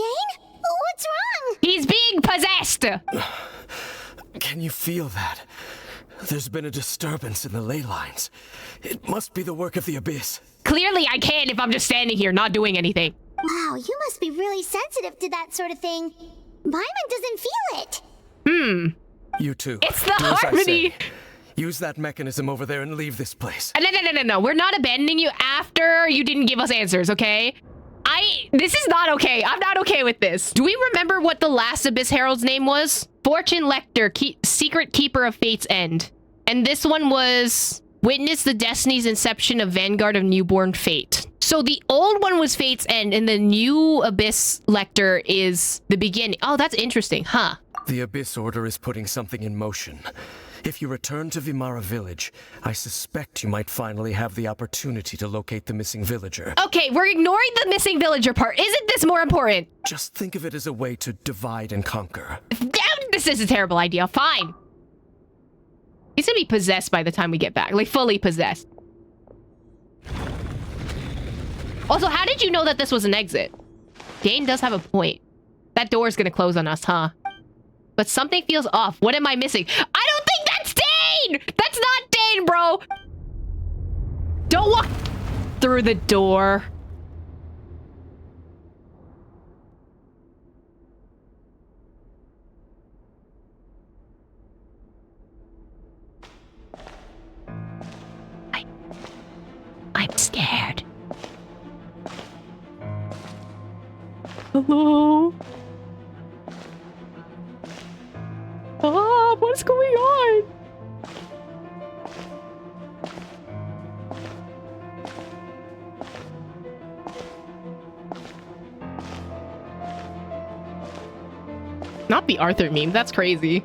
What's wrong? He's being possessed! Can you feel that? There's been a disturbance in the ley lines. It must be the work of the Abyss. Clearly I can if I'm just standing here not doing anything. Wow, you must be really sensitive to that sort of thing. Paimon doesn't feel it. You too. It's the Do as I harmony. say. Use that mechanism over there and leave this place. No. We're not abandoning you after you didn't give us answers, okay? This is not okay. I'm not okay with this. Do we remember what the last Abyss Herald's name was? Fortune Lector, Secret Keeper of Fate's End. And this one was Witness the Destiny's Inception of Vanguard of Newborn Fate. So the old one was Fate's End, and the new Abyss Lector is the beginning. Oh, that's interesting, huh? The Abyss Order is putting something in motion. If you return to Vimara Village, I suspect you might finally have the opportunity to locate the missing villager. Okay, we're ignoring the missing villager part. Isn't this more important? Just think of it as a way to divide and conquer. This is a terrible idea. Fine. He's gonna be possessed by the time we get back. Like, fully possessed. Also, how did you know that this was an exit? Dane does have a point. That door is gonna close on us, huh? But something feels off. What am I missing? I don't think that's Dane! That's not Dane, bro! Don't walk through the door. I'm scared. Hello? What's going on? Not the Arthur meme, that's crazy.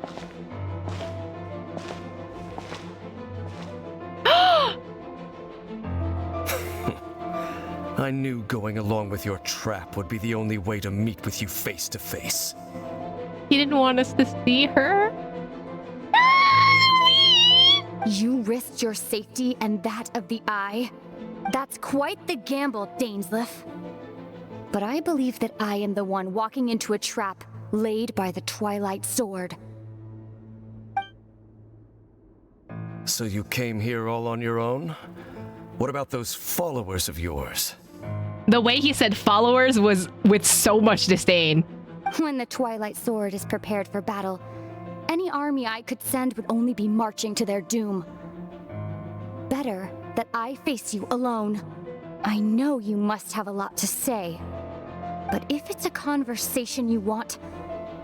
I knew going along with your trap would be the only way to meet with you face to face. He didn't want us to see her? You risked your safety and that of the Eye? That's quite the gamble, Dainsleif. But I believe that I am the one walking into a trap laid by the Twilight Sword. So you came here all on your own? What about those followers of yours? The way he said followers was with so much disdain. When the Twilight Sword is prepared for battle, any army I could send would only be marching to their doom. Better that I face you alone. I know you must have a lot to say, but if it's a conversation you want,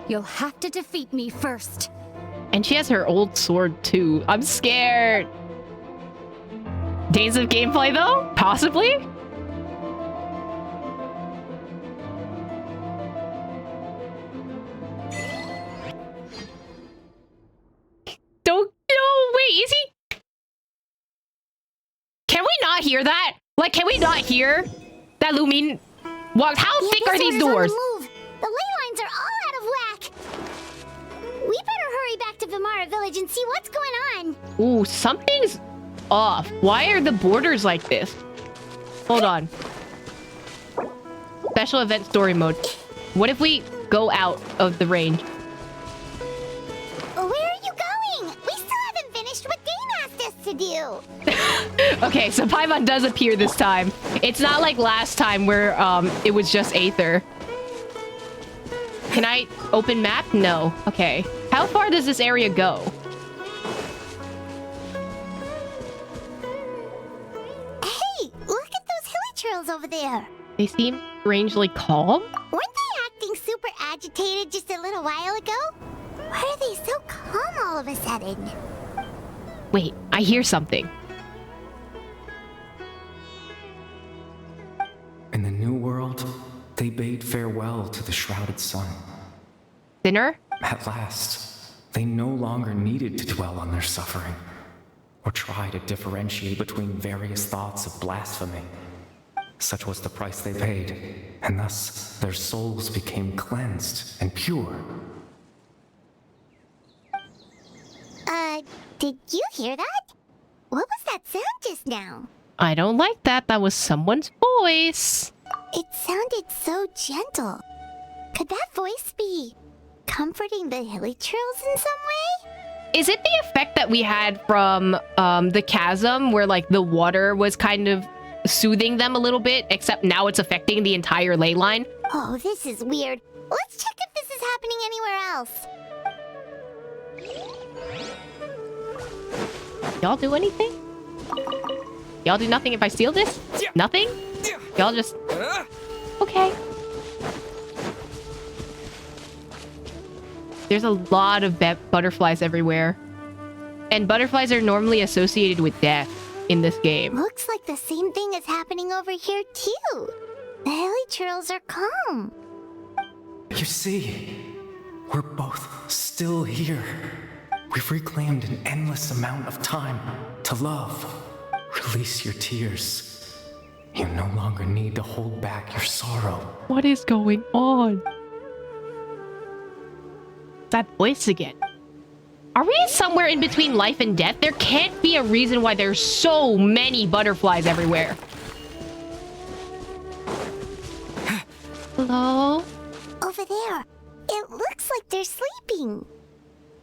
you'll have to defeat me first. And she has her old sword too. I'm scared. Days of gameplay though? Possibly? Wait, is he? Can we not hear that? Like, can we not hear that Lumine walked? How thick are these doors? The ley lines are all out of whack. We better hurry back to Vimara Village and see what's going on. Ooh, something's off. Why are the borders like this? Hold on. Special event story mode. What if we go out of the range? Where are you going? We still haven't finished what Dane asked us to do. Okay, so Paimon does appear this time. It's not like last time where it was just Aether. Can I open map? No. Okay. How far does this area go? Hey, look at those hilly trails over there. They seem strangely calm. Weren't they acting super agitated just a little while ago? Why are they so calm all of a sudden? Wait, I hear something. In the new world, they bade farewell to the shrouded sun. Sinner? At last, they no longer needed to dwell on their suffering, or try to differentiate between various thoughts of blasphemy. Such was the price they paid, and thus their souls became cleansed and pure. Did you hear that? What was that sound just now? I don't like that. That was someone's voice. It sounded so gentle. Could that voice be comforting the hilly trails in some way? Is it the effect that we had from the chasm where like the water was kind of soothing them a little bit, except now it's affecting the entire ley line? Oh, this is weird. Let's check if this is happening anywhere else. Y'all do anything? Y'all do nothing if I steal this? Nothing? Y'all just... Okay. There's a lot of butterflies everywhere. And butterflies are normally associated with death in this game. Looks like the same thing is happening over here too. The hilly trails are calm. You see, we're both still here. We've reclaimed an endless amount of time to love. Release your tears. You no longer need to hold back your sorrow. What is going on? That voice again. Are we somewhere in between life and death? There can't be a reason why there's so many butterflies everywhere. Hello? Over there. It looks like they're sleeping.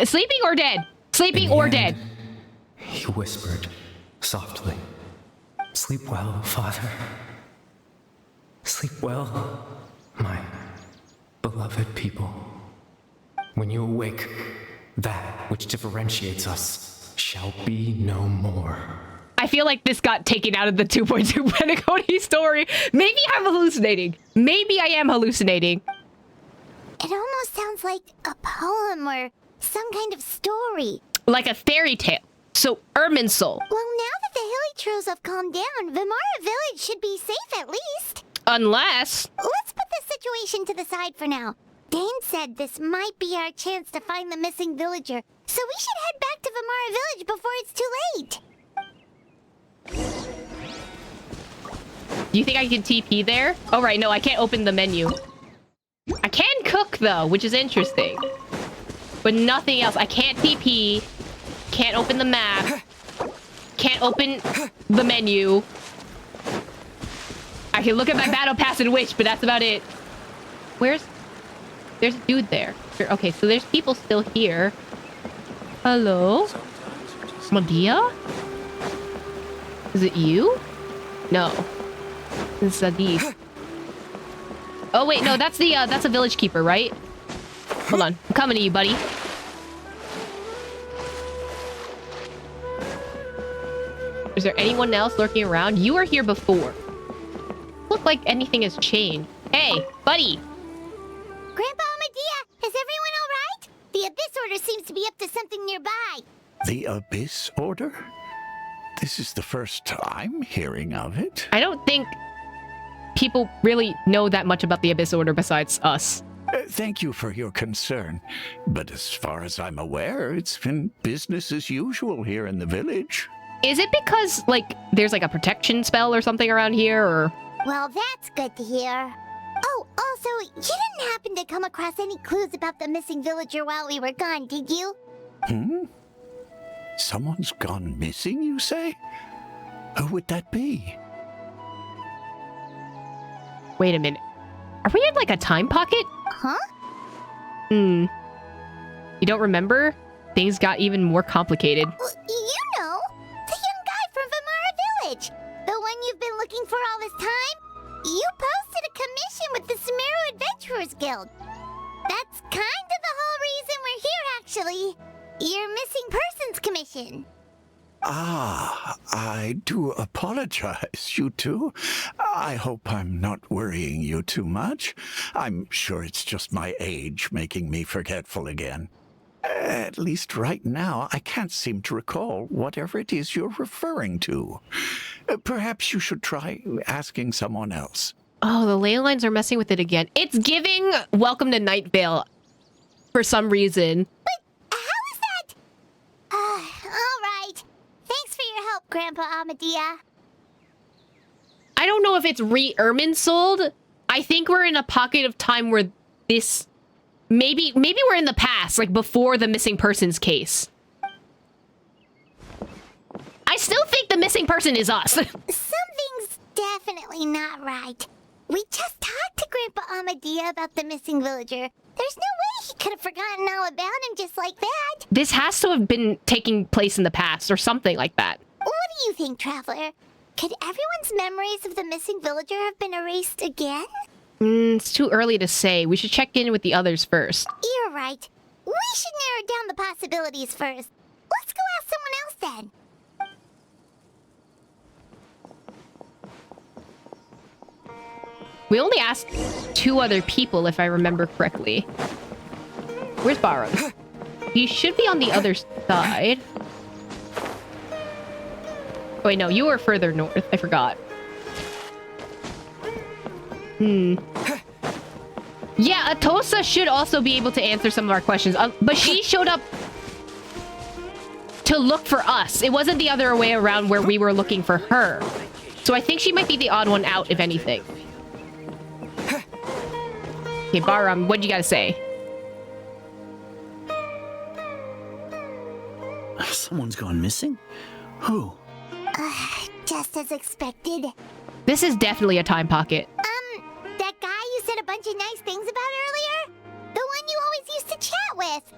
Sleeping or dead? Sleeping In the or end, dead? He whispered softly. Sleep well, Father. Sleep well, my beloved people. When you awake, that which differentiates us shall be no more. I feel like this got taken out of the 2.2 Penacony story. Maybe I'm hallucinating. Maybe I am hallucinating. It almost sounds like a poem or some kind of story. Like a fairy tale. So, Irminsul. Well, now that the hilly trails have calmed down, Vimara Village should be safe at least. Unless... Let's put the situation to the side for now. Dane said this might be our chance to find the missing villager, so we should head back to Vimara Village before it's too late. Do you think I can TP there? Oh, right. No, I can't open the menu. I can cook, though, which is interesting. But nothing else. I can't TP. Can't open the map. Can't open the menu. I can look at my battle pass and wish, but that's about it. Where's... There's a dude there. Okay, so there's people still here. Hello? Medea? Is it you? No. This is Sadif. Oh wait, no, that's a village keeper, right? Hold on. I'm coming to you, buddy. Is there anyone else lurking around? You were here before. Look like anything has changed. Hey, buddy. Grandpa Medea, is everyone all right? The Abyss Order seems to be up to something nearby. The Abyss Order? This is the first I'm hearing of it. I don't think people really know that much about the Abyss Order besides us. Thank you for your concern. But as far as I'm aware, it's been business as usual here in the village. Is it because, like, there's like a protection spell or something around here, or...? Well, that's good to hear. Oh, also, you didn't happen to come across any clues about the missing villager while we were gone, did you? Someone's gone missing, you say? Who would that be? Wait a minute. Are we in, like, a time pocket? Huh? You don't remember? Things got even more complicated. Well, you know, they for all this time? You posted a commission with the Sumeru Adventurers Guild. That's kind of the whole reason we're here, actually. Your missing persons commission. Ah, I do apologize, you two. I hope I'm not worrying you too much. I'm sure it's just my age making me forgetful again. At least right now, I can't seem to recall whatever it is you're referring to. Perhaps you should try asking someone else. Oh, the ley lines are messing with it again. It's giving Welcome to Night Vale for some reason. But how is that? All right. Thanks for your help, Grandpa Amadia. I don't know if it's re-Irminsold. I think we're in a pocket of time where this... Maybe we're in the past, like before the missing persons case. I still think the missing person is us. Something's definitely not right. We just talked to Grandpa Amadia about the missing villager. There's no way he could have forgotten all about him just like that. This has to have been taking place in the past or something like that. What do you think, Traveler? Could everyone's memories of the missing villager have been erased again? It's too early to say. We should check in with the others first. You're right. We should narrow down the possibilities first. Let's go ask someone else then. We only asked 2 other people, if I remember correctly. Where's Baron? He should be on the other side. Oh, wait, no, you were further north. I forgot. Yeah, Atosa should also be able to answer some of our questions. But she showed up to look for us. It wasn't the other way around where we were looking for her. So I think she might be the odd one out, if anything. Okay, Baram, what do you gotta say? Someone's gone missing? Who? Just as expected. This is definitely a time pocket. That guy you said a bunch of nice things about earlier? The one you always used to chat with.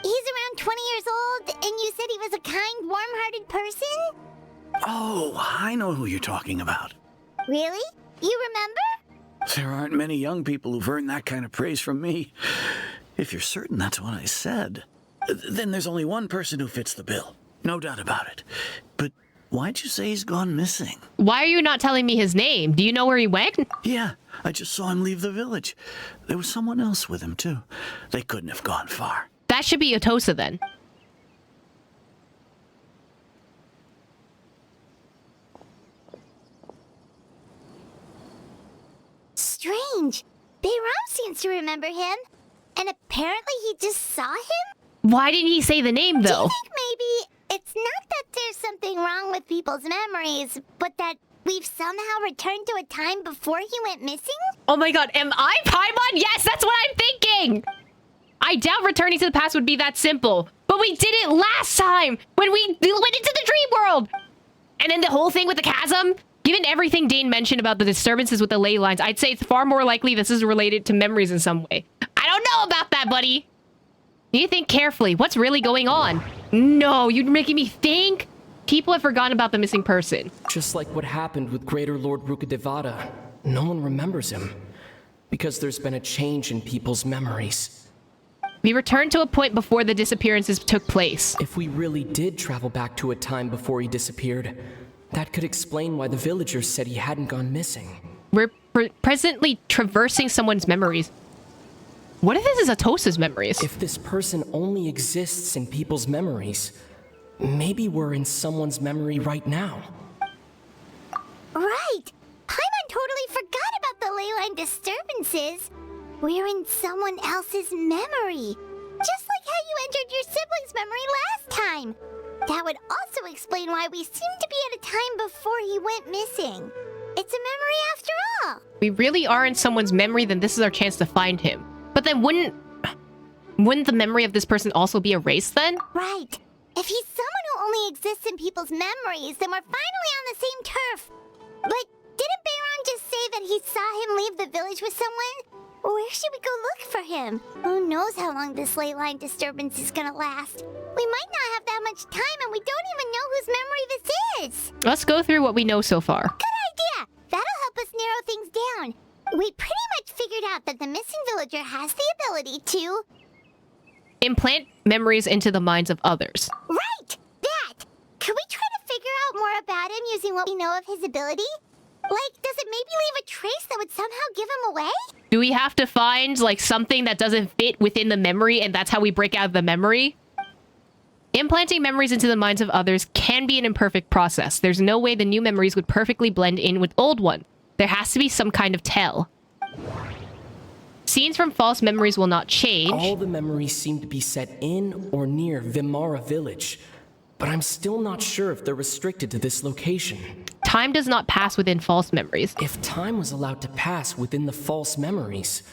He's around 20 years old, and you said he was a kind, warm-hearted person? Oh, I know who you're talking about. Really? You remember? There aren't many young people who've earned that kind of praise from me. If you're certain that's what I said, then there's only one person who fits the bill. No doubt about it. But why'd you say he's gone missing? Why are you not telling me his name? Do you know where he went? Yeah, I just saw him leave the village. There was someone else with him, too. They couldn't have gone far. That should be Atosa, then. Strange. Bayram seems to remember him. And apparently he just saw him? Why didn't he say the name, Do though? you think maybe it's not that there's something wrong with people's memories, but that we've somehow returned to a time before he went missing? Oh my god, am I Paimon? Yes, that's what I'm thinking! I doubt returning to the past would be that simple. But we did it last time when we went into the dream world! And then the whole thing with the chasm? Given everything Dane mentioned about the disturbances with the ley lines, I'd say it's far more likely this is related to memories in some way. I don't know about that, buddy! You think carefully. What's really going on? No, you're making me think. People have forgotten about the missing person. Just like what happened with Greater Lord Rukadevada. No one remembers him. Because there's been a change in people's memories. We returned to a point before the disappearances took place. If we really did travel back to a time before he disappeared, that could explain why the villagers said he hadn't gone missing. We're presently traversing someone's memories. What if this is Atosa's memories? If this person only exists in people's memories, maybe we're in someone's memory right now. Right! Paimon totally forgot about the leyline disturbances. We're in someone else's memory. Just like how you entered your sibling's memory last time. That would also explain why we seem to be at a time before he went missing. It's a memory after all. We really are in someone's memory, then this is our chance to find him. But then wouldn't the memory of this person also be erased then? Right. If he's someone who only exists in people's memories, then we're finally on the same turf. But didn't Bayron just say that he saw him leave the village with someone? Where should we go look for him? Who knows how long this ley line disturbance is gonna last? We might not have that much time, and we don't even know whose memory this is. Let's go through what we know so far. Good idea. That We pretty much figured out that the missing villager has the ability to... implant memories into the minds of others. Right! That! Could we try to figure out more about him using what we know of his ability? Like, does it maybe leave a trace that would somehow give him away? Do we have to find, like, something that doesn't fit within the memory, and that's how we break out the memory? Implanting memories into the minds of others can be an imperfect process. There's no way the new memories would perfectly blend in with old ones. There has to be some kind of tell. Scenes from false memories will not change. All the memories seem to be set in or near Vimara village, but I'm still not sure if they're restricted to this location. Time does not pass within false memories. If time was allowed to pass within the false memories,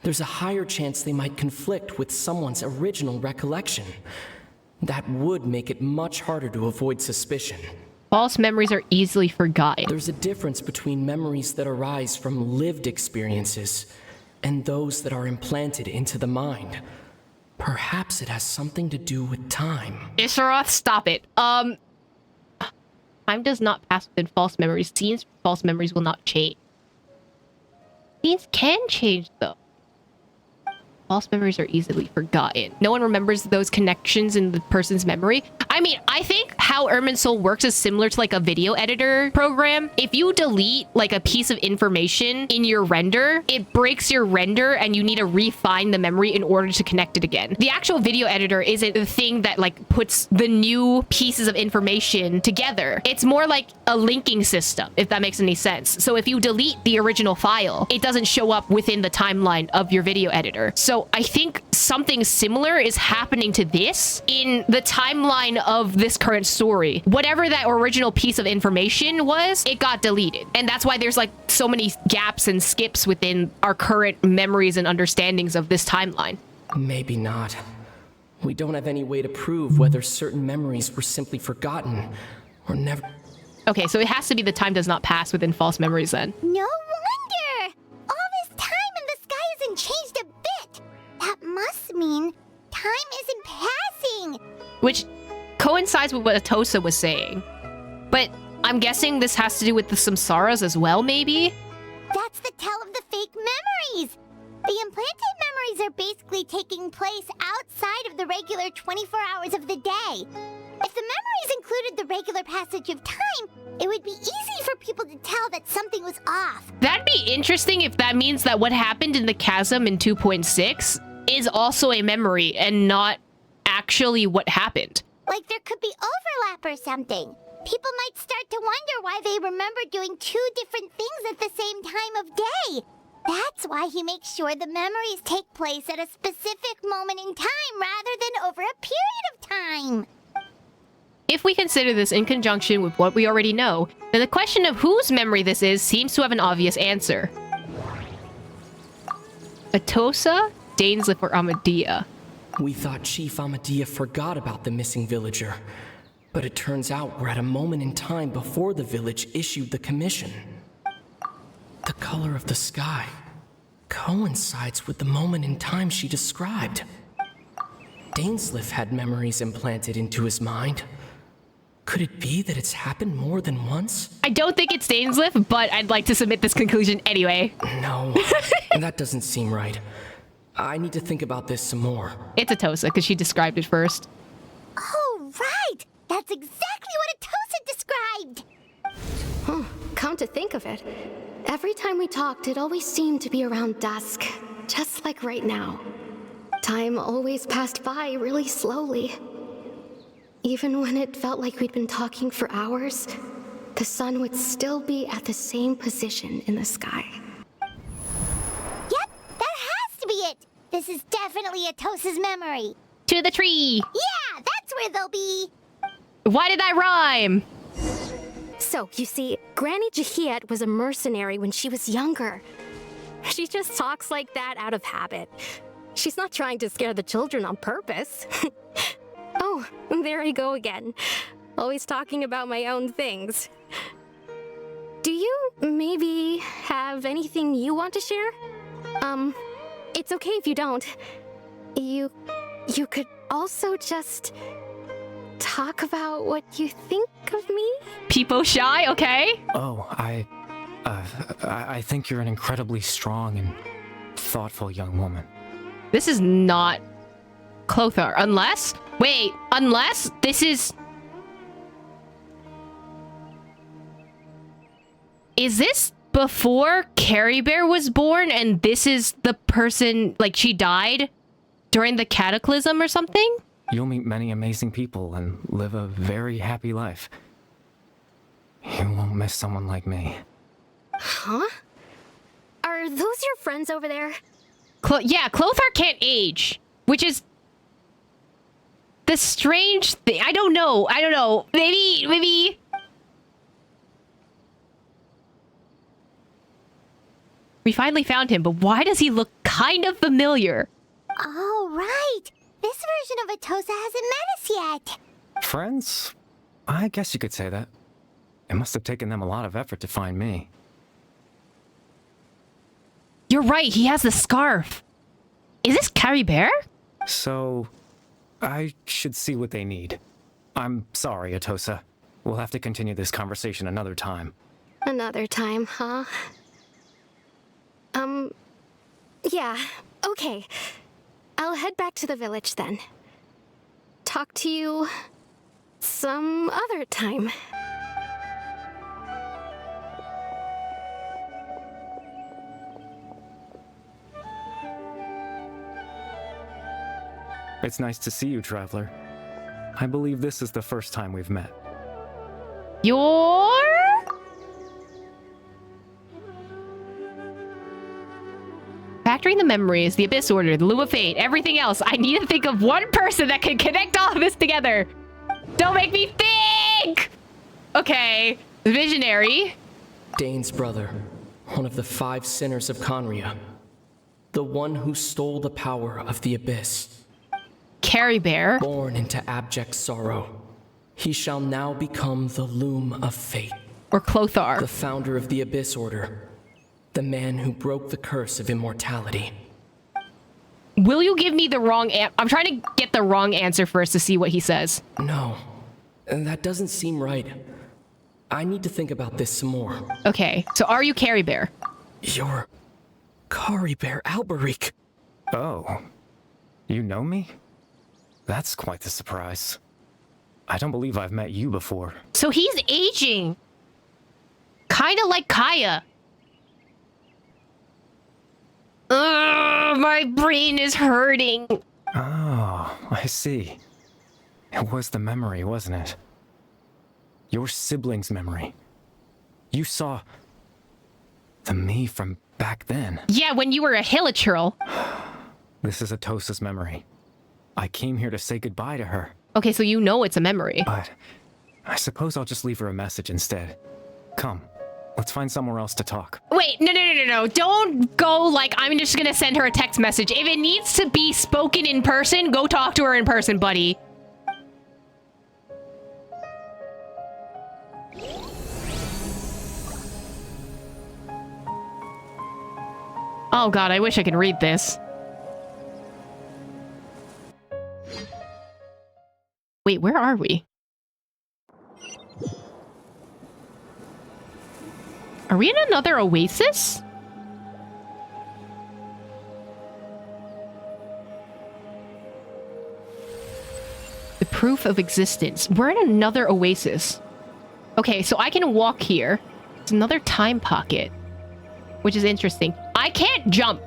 there's a higher chance they might conflict with someone's original recollection. That would make it much harder to avoid suspicion. False memories are easily forgotten. There's a difference between memories that arise from lived experiences and those that are implanted into the mind. Perhaps it has something to do with time. Issaroth, stop it. Time does not pass within false memories. Scenes from false memories will not change. Scenes can change, though. False memories are easily forgotten. No one remembers those connections in the person's memory. I mean, I think how Irminsul works is similar to like a video editor program. If you delete like a piece of information in your render, it breaks your render and you need to refine the memory in order to connect it again. The actual video editor isn't the thing that like puts the new pieces of information together. It's more like a linking system, if that makes any sense. So if you delete the original file, it doesn't show up within the timeline of your video editor. So I think something similar is happening to this in the timeline of this current story. Whatever that original piece of information was, it got deleted. And that's why there's like so many gaps and skips within our current memories and understandings of this timeline. Maybe not. We don't have any way to prove whether certain memories were simply forgotten or never... Okay, so it has to be the time does not pass within false memories then. No wonder! All this time and the sky hasn't changed a bit! That must mean time isn't passing! Which coincides with what Atosa was saying. But I'm guessing this has to do with the samsaras as well, maybe? That's the tell of the fake memories! The implanted memories are basically taking place outside of the regular 24 hours of the day. If the memories included the regular passage of time, it would be easy for people to tell that something was off. That'd be interesting if that means that what happened in the chasm in 2.6 is also a memory and not actually what happened. Like there could be overlap or something. People might start to wonder why they remember doing two different things at the same time of day. That's why he makes sure the memories take place at a specific moment in time rather than over a period of time. If we consider this in conjunction with what we already know, then the question of whose memory this is seems to have an obvious answer. Atosa, Dainsleif, or Amadea? We thought Chief Amadea forgot about the missing villager, but it turns out we're at a moment in time before the village issued the commission. The color of the sky coincides with the moment in time she described. Dainsleif had memories implanted into his mind. Could it be that it's happened more than once? I don't think it's Dainsleif, but I'd like to submit this conclusion anyway. No, that doesn't seem right. I need to think about this some more. It's Atosa, because she described it first. Oh, right! That's exactly what Atosa described! Come to think of it, every time we talked, it always seemed to be around dusk, just like right now. Time always passed by really slowly. Even when it felt like we'd been talking for hours, the sun would still be at the same position in the sky. Yep, that has to be it! This is definitely Atosa's memory. To the tree! Yeah, that's where they'll be! Why did I rhyme? So, you see, Granny Jahiet was a mercenary when she was younger. She just talks like that out of habit. She's not trying to scare the children on purpose. Oh, there I go again. Always talking about my own things. Do you maybe have anything you want to share? It's okay if you don't. You could also just talk about what you think of me? People shy, okay? Oh, I I think you're an incredibly strong and thoughtful young woman. This is not Clothar. Unless this is... Is this before Carrie Bear was born and this is the person, like, she died during the cataclysm or something? You'll meet many amazing people and live a very happy life. You won't miss someone like me. Huh? Are those your friends over there? Yeah, Clothar can't age, which is the strange thing. I don't know. Maybe... We finally found him, but why does he look kind of familiar? Oh, right. This version of Atosa hasn't met us yet. Friends? I guess you could say that. It must have taken them a lot of effort to find me. You're right, he has the scarf. Is this Carrie Bear? So, I should see what they need. I'm sorry, Atosa. We'll have to continue this conversation another time. Another time, huh? Yeah, okay. I'll head back to the village then. Talk to you some other time. It's nice to see you, Traveler. I believe this is the first time we've met. You're... Factoring the memories, the Abyss Order, the Loom of Fate, everything else, I need to think of one person that can connect all of this together. Don't make me think! Okay, Visionary. Dane's brother, one of the 5 sinners of Conria. The one who stole the power of the Abyss. Carrie Bear. Born into abject sorrow, he shall now become the Loom of Fate. Or Clothar. The founder of the Abyss Order. The man who broke the curse of immortality. Will you give me the wrong I'm trying to get the wrong answer first to see what he says. No, that doesn't seem right. I need to think about this some more. Okay, so are you Carrie Bear? You're Carrie Bear Alberic. Oh, you know me? That's quite the surprise. I don't believe I've met you before. So he's aging. Kinda like Kaya. Ugh, my brain is hurting. Oh, I see. It was the memory, wasn't it? Your sibling's memory. You saw the me from back then. Yeah, when you were a hilichurl. This is Atosa's memory. I came here to say goodbye to her. Okay, so you know it's a memory. But I suppose I'll just leave her a message instead. Come, let's find somewhere else to talk. Wait, no. Don't go like I'm just gonna send her a text message. If it needs to be spoken in person, go talk to her in person, buddy. Oh god, I wish I could read this. Wait, where are we? Are we in another oasis? The proof of existence. We're in another oasis. Okay, so I can walk here. It's another time pocket, which is interesting. I can't jump.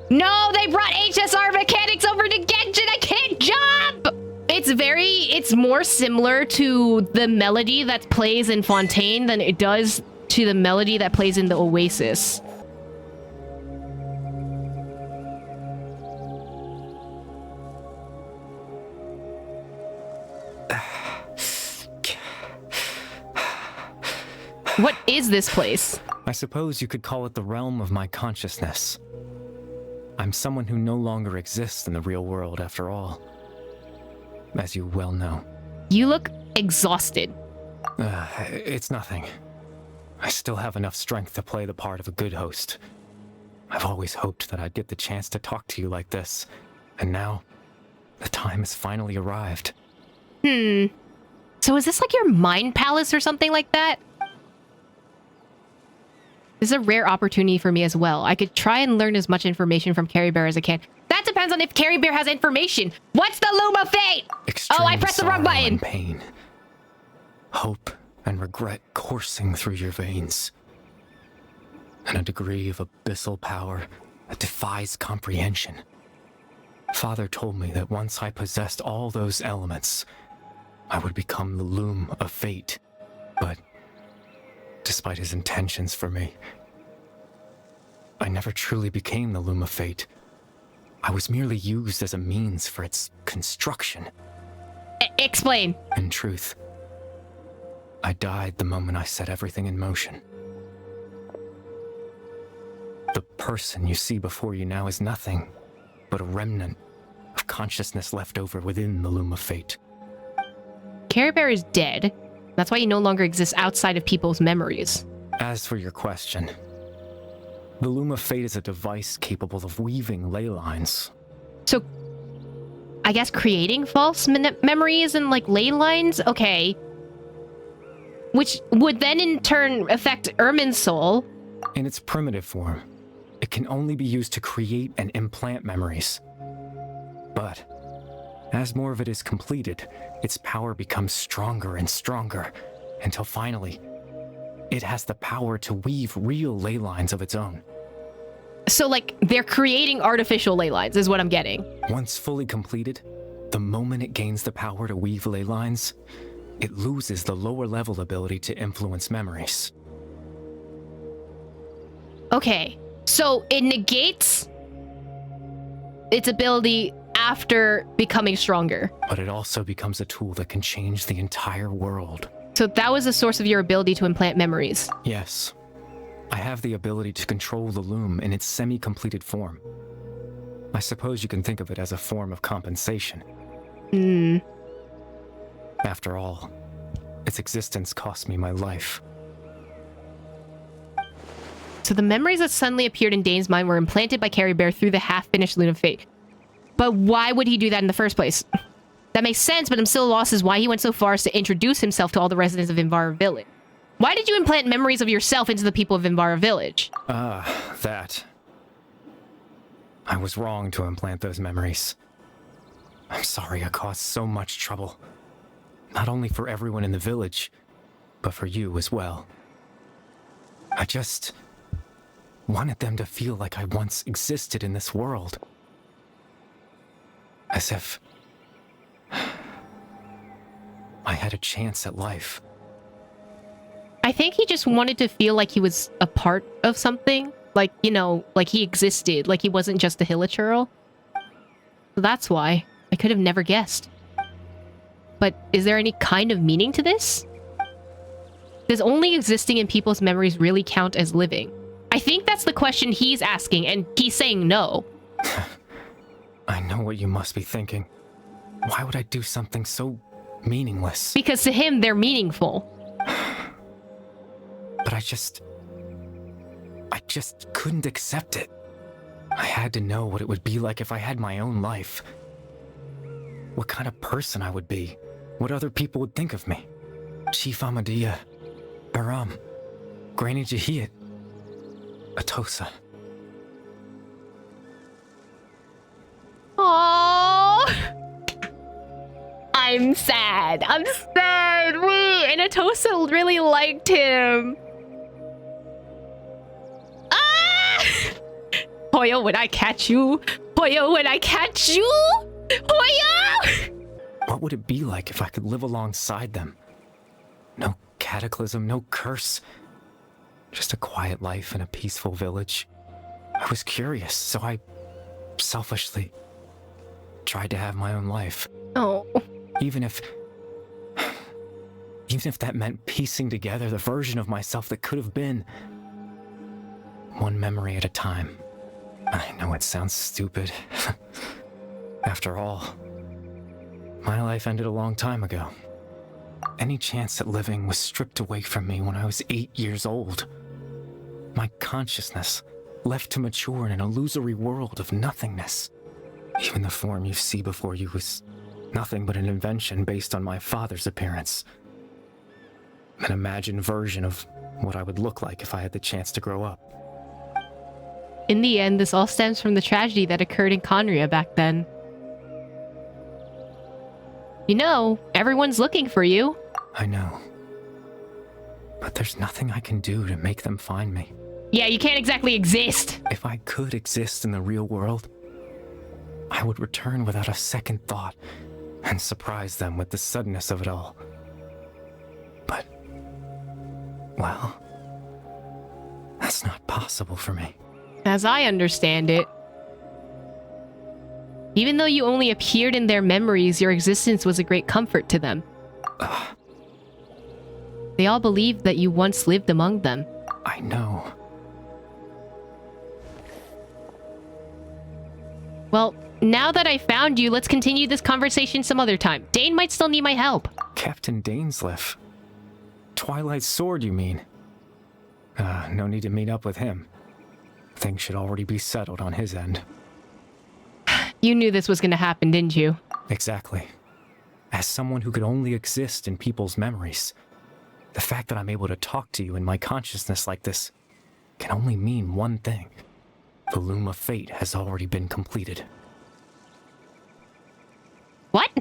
No, they brought HSR mechanics over to Genshin. I can't jump. It's more similar to the melody that plays in Fontaine than it does to the melody that plays in the Oasis. What is this place? I suppose you could call it the realm of my consciousness. I'm someone who no longer exists in the real world after all, as you well know. You look exhausted. It's nothing. I still have enough strength to play the part of a good host. I've always hoped that I'd get the chance to talk to you like this, and now the time has finally arrived. So is this like your mind palace or something like that? This is a rare opportunity for me as well. I could try and learn as much information from Carrie Bear as I can. That depends on if Carrie Bear has information. What's the Loom of Fate? Oh, I pressed the wrong button. Pain, hope, and regret coursing through your veins. And a degree of abyssal power that defies comprehension. Father told me that once I possessed all those elements, I would become the Loom of Fate. But despite his intentions for me, I never truly became the Loom of Fate. I was merely used as a means for its construction. Explain. In truth, I died the moment I set everything in motion. The person you see before you now is nothing but a remnant of consciousness left over within the Loom of Fate. Carrie Bear is dead. That's why he no longer exists outside of people's memories. As for your question, the Loom of Fate is a device capable of weaving ley lines. So, I guess creating false memories and like ley lines? Okay. Which would then in turn affect Ermin's soul. In its primitive form, it can only be used to create and implant memories. But as more of it is completed, its power becomes stronger and stronger, until finally, it has the power to weave real ley lines of its own. So, like, they're creating artificial ley lines, is what I'm getting. Once fully completed, the moment it gains the power to weave ley lines, it loses the lower level ability to influence memories. Okay, so it negates its ability after becoming stronger. But it also becomes a tool that can change the entire world. So that was the source of your ability to implant memories. Yes. I have the ability to control the Loom in its semi-completed form. I suppose you can think of it as a form of compensation. After all, its existence cost me my life. So the memories that suddenly appeared in Dane's mind were implanted by Carrie Bear through the half-finished Loom of Fate. But why would he do that in the first place? That makes sense, but I'm still lost as why he went so far as to introduce himself to all the residents of Invar Village. Why did you implant memories of yourself into the people of Invar Village? That. I was wrong to implant those memories. I'm sorry I caused so much trouble. Not only for everyone in the village, but for you as well. I just wanted them to feel like I once existed in this world. As if I had a chance at life. I think he just wanted to feel like he was a part of something. Like, you know, like he existed. Like he wasn't just a Hilichurl. So that's why. I could have never guessed. But is there any kind of meaning to this? Does only existing in people's memories really count as living? I think that's the question he's asking, and he's saying no. I know what you must be thinking. Why would I do something so meaningless? Because to him, they're meaningful. But I just couldn't accept it. I had to know what it would be like if I had my own life. What kind of person I would be. What other people would think of me. Chief Amadia, Baram, Granny Jahiat, Atosa. Aww. I'm sad. I'm sad. And Atosa really liked him. Ah! Hoyo, when I catch you. Hoyo, when I catch you. Hoyo! What would it be like if I could live alongside them? No cataclysm, no curse. Just a quiet life in a peaceful village. I was curious, so I selfishly tried to have my own life. Oh. Even if that meant piecing together the version of myself that could have been. One memory at a time. I know it sounds stupid. After all, my life ended a long time ago. Any chance at living was stripped away from me when I was 8 years old. My consciousness left to mature in an illusory world of nothingness. Even the form you see before you was nothing but an invention based on my father's appearance. An imagined version of what I would look like if I had the chance to grow up. In the end, this all stems from the tragedy that occurred in Conria back then. You know, everyone's looking for you. I know. But there's nothing I can do to make them find me. Yeah, you can't exactly exist. If I could exist in the real world, I would return without a second thought and surprise them with the suddenness of it all. But, well, that's not possible for me. As I understand it, even though you only appeared in their memories, your existence was a great comfort to them. They all believed that you once lived among them. I know. Well, now that I found you, let's continue this conversation some other time. Dane might still need my help. Captain Dainsleif. Twilight's sword, you mean? No need to meet up with him. Things should already be settled on his end. You knew this was going to happen, didn't you? Exactly. As someone who could only exist in people's memories, the fact that I'm able to talk to you in my consciousness like this can only mean one thing. The Loom of Fate has already been completed. What?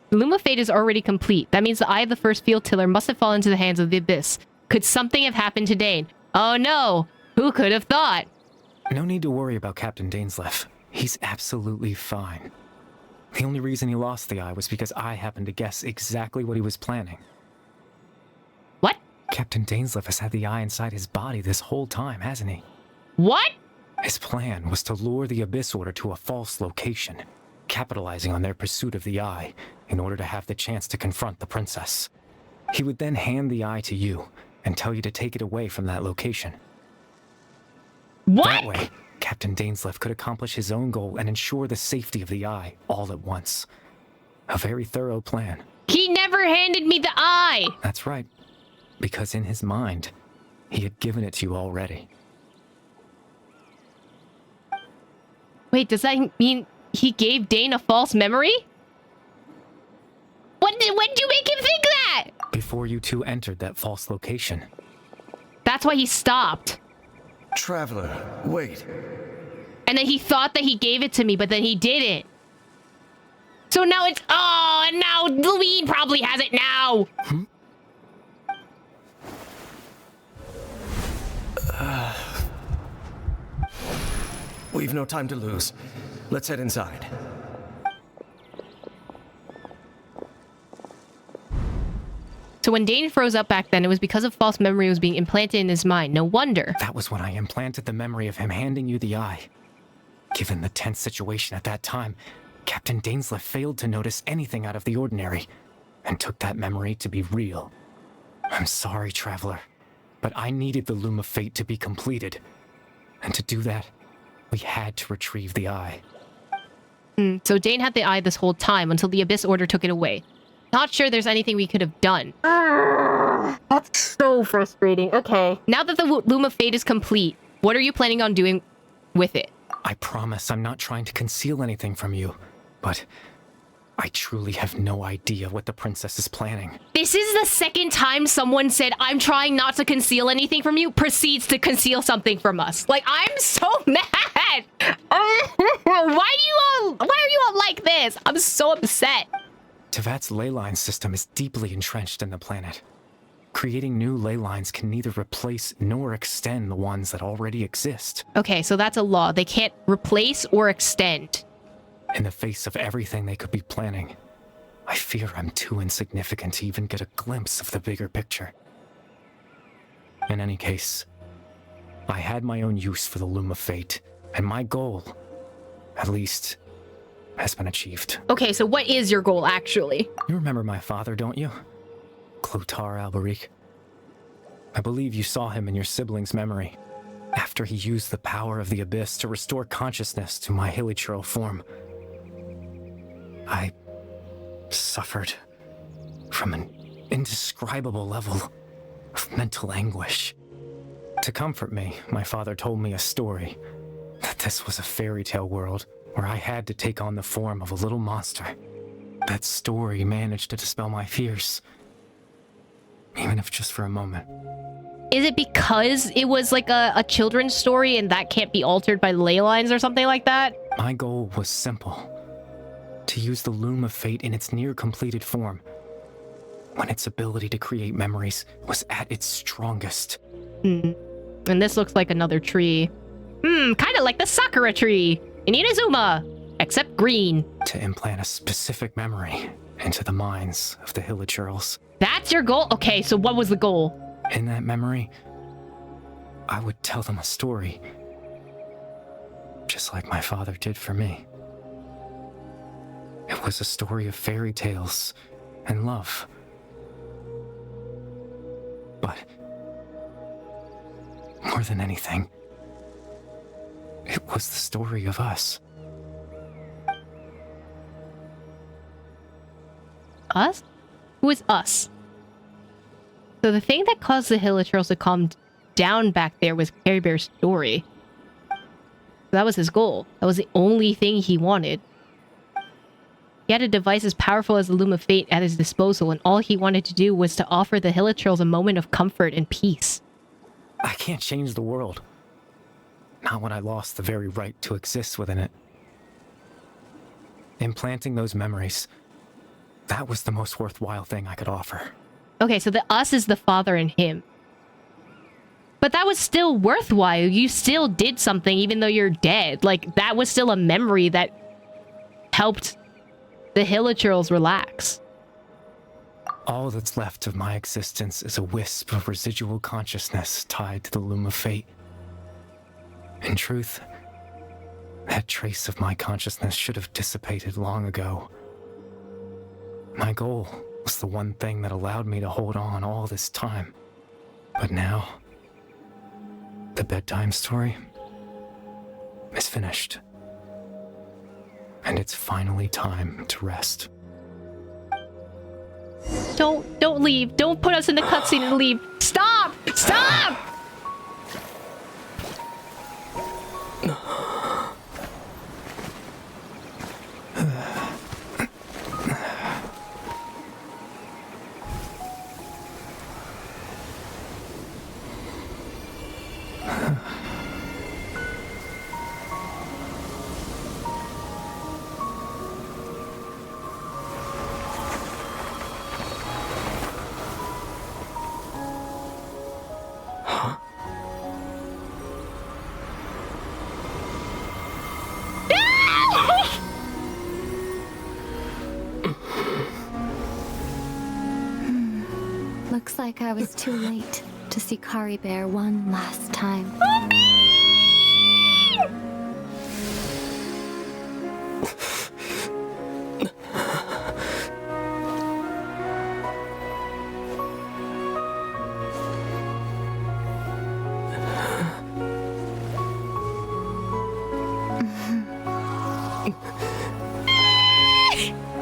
The Loom of Fate is already complete. That means the Eye of the First Field Tiller must have fallen into the hands of the Abyss. Could something have happened to Dane? Oh no! Who could have thought? No need to worry about Captain Dainsleif. He's absolutely fine. The only reason he lost the eye was because I happened to guess exactly what he was planning. What? Captain Dainsleif has had the eye inside his body this whole time, hasn't he? What? His plan was to lure the Abyss Order to a false location, capitalizing on their pursuit of the eye in order to have the chance to confront the princess. He would then hand the eye to you and tell you to take it away from that location. What? That way, Captain Dainsleif could accomplish his own goal and ensure the safety of the eye all at once. A very thorough plan. He never handed me the eye! That's right. Because in his mind, he had given it to you already. Wait, does that mean he gave Dane a false memory? When did you make him think that? Before you two entered that false location. That's why he stopped. Traveler, wait. And then he thought that he gave it to me, but then he didn't. So now it's... Oh, now Louine probably has it now. We've no time to lose. Let's head inside. So when Dane froze up back then, it was because a false memory was being implanted in his mind. No wonder. That was when I implanted the memory of him handing you the eye. Given the tense situation at that time, Captain Dainsleif failed to notice anything out of the ordinary, and took that memory to be real. I'm sorry, Traveler, but I needed the Loom of Fate to be completed. And to do that, we had to retrieve the eye. So Dane had the eye this whole time until the Abyss Order took it away. Not sure there's anything we could have done. That's so frustrating. Okay. Now that the Loom of Fate is complete, what are you planning on doing with it? I promise I'm not trying to conceal anything from you, but I truly have no idea what the princess is planning. This is the second time someone said, I'm trying not to conceal anything from you, proceeds to conceal something from us. Like, I'm so mad. Why are you all like this? I'm so upset. Tevat's ley line system is deeply entrenched in the planet. Creating new ley lines can neither replace nor extend the ones that already exist. Okay, so that's a law. They can't replace or extend. In the face of everything they could be planning, I fear I'm too insignificant to even get a glimpse of the bigger picture. In any case, I had my own use for the Loom of Fate, and my goal, at least, has been achieved. Okay, so what is your goal, actually? You remember my father, don't you? Clotar Alberic. I believe you saw him in your sibling's memory, after he used the power of the Abyss to restore consciousness to my hilichurl form. I suffered from an indescribable level of mental anguish. To comfort me, my father told me a story, that this was a fairy tale world where I had to take on the form of a little monster. That story managed to dispel my fears, even if just for a moment. Is it because it was like a children's story and that can't be altered by ley lines or something like that? My goal was simple. To use the Loom of Fate in its near-completed form, when its ability to create memories was at its strongest. And this looks like another tree. Kind of like the Sakura tree in Inazuma, except green. To implant a specific memory into the minds of the Hilichurls. That's your goal? Okay, so what was the goal? In that memory, I would tell them a story, just like my father did for me. It was a story of fairy tales and love. But more than anything, it was the story of us. Us? Who is us? So the thing that caused the Hilichurls to calm down back there was Care Bear's story. That was his goal. That was the only thing he wanted. He had a device as powerful as the Loom of Fate at his disposal, and all he wanted to do was to offer the Hilichurls a moment of comfort and peace. I can't change the world. Not when I lost the very right to exist within it. Implanting those memories, that was the most worthwhile thing I could offer. Okay, so the us is the father and him. But that was still worthwhile. You still did something even though you're dead. Like, that was still a memory that helped the Hilichurls relax. All that's left of my existence is a wisp of residual consciousness tied to the Loom of Fate. In truth, that trace of my consciousness should have dissipated long ago. My goal was the one thing that allowed me to hold on all this time. But now, the bedtime story is finished. And it's finally time to rest. Don't leave. Don't put us in the cutscene and leave. Stop! Stop! Looks like I was too late to see Kari Bear one last time.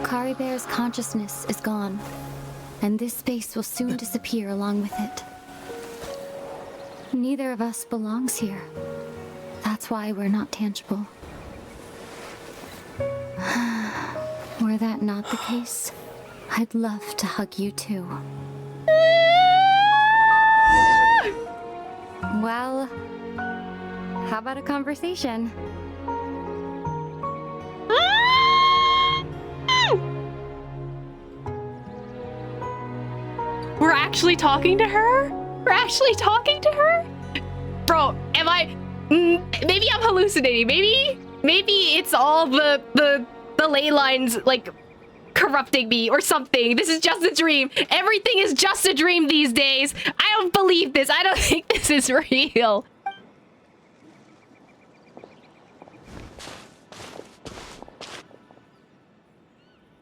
Kari Bear's consciousness is gone, and this space will soon disappear along with it. Neither of us belongs here. That's why we're not tangible. Were that not the case, I'd love to hug you too. Well, how about a conversation? We're actually talking to her? We're actually talking to her? Bro, am I... maybe I'm hallucinating. Maybe it's all the ley lines, like, corrupting me or something. This is just a dream. Everything is just a dream these days. I don't believe this. I don't think this is real.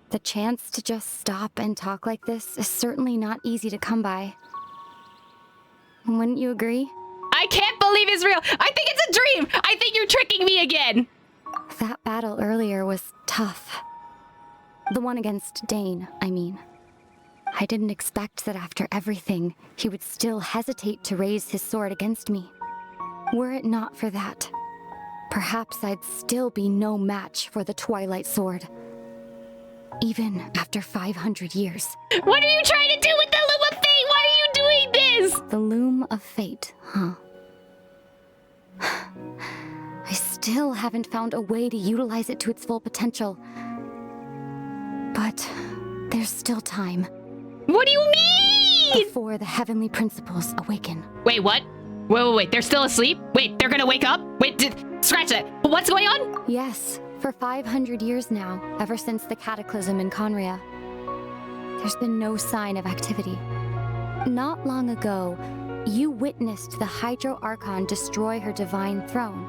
The chance to just stop and talk like this is certainly not easy to come by. Wouldn't you agree? I can't believe it's real. I think it's a dream. I think you're tricking me again. That battle earlier was tough. The one against Dane, I mean. I didn't expect that after everything, he would still hesitate to raise his sword against me. Were it not for that, perhaps I'd still be no match for the Twilight Sword. Even after 500 years. What are you trying to do with the Loom of Fate? What are you doing this? The loom of fate, huh? I still haven't found a way to utilize it to its full potential. But there's still time. What do you mean? Before the heavenly principles awaken. Wait, what? Wait. They're still asleep? Wait, they're gonna wake up? Wait, scratch that. What's going on? Yes, for 500 years now, ever since the cataclysm in Conria. There's been no sign of activity. Not long ago, you witnessed the Hydro Archon destroy her divine throne.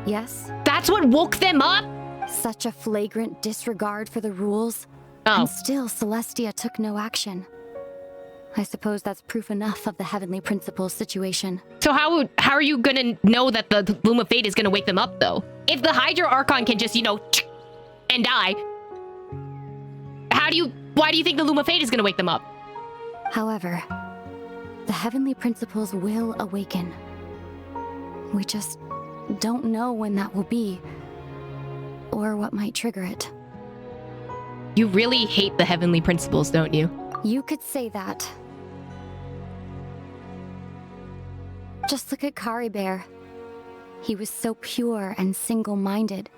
Yes? That's what woke them up? Such a flagrant disregard for the rules. Oh. And still, Celestia took no action. I suppose that's proof enough of the Heavenly Principles situation. So how are you gonna know that the Loom of Fate is gonna wake them up, though? If the Hydro Archon can just, and die, why do you think the Loom of Fate is gonna wake them up? However, the Heavenly Principles will awaken. We just don't know when that will be, or what might trigger it. You really hate the Heavenly Principles, don't you? You could say that. Just look at Kari Bear. He was so pure and single-minded.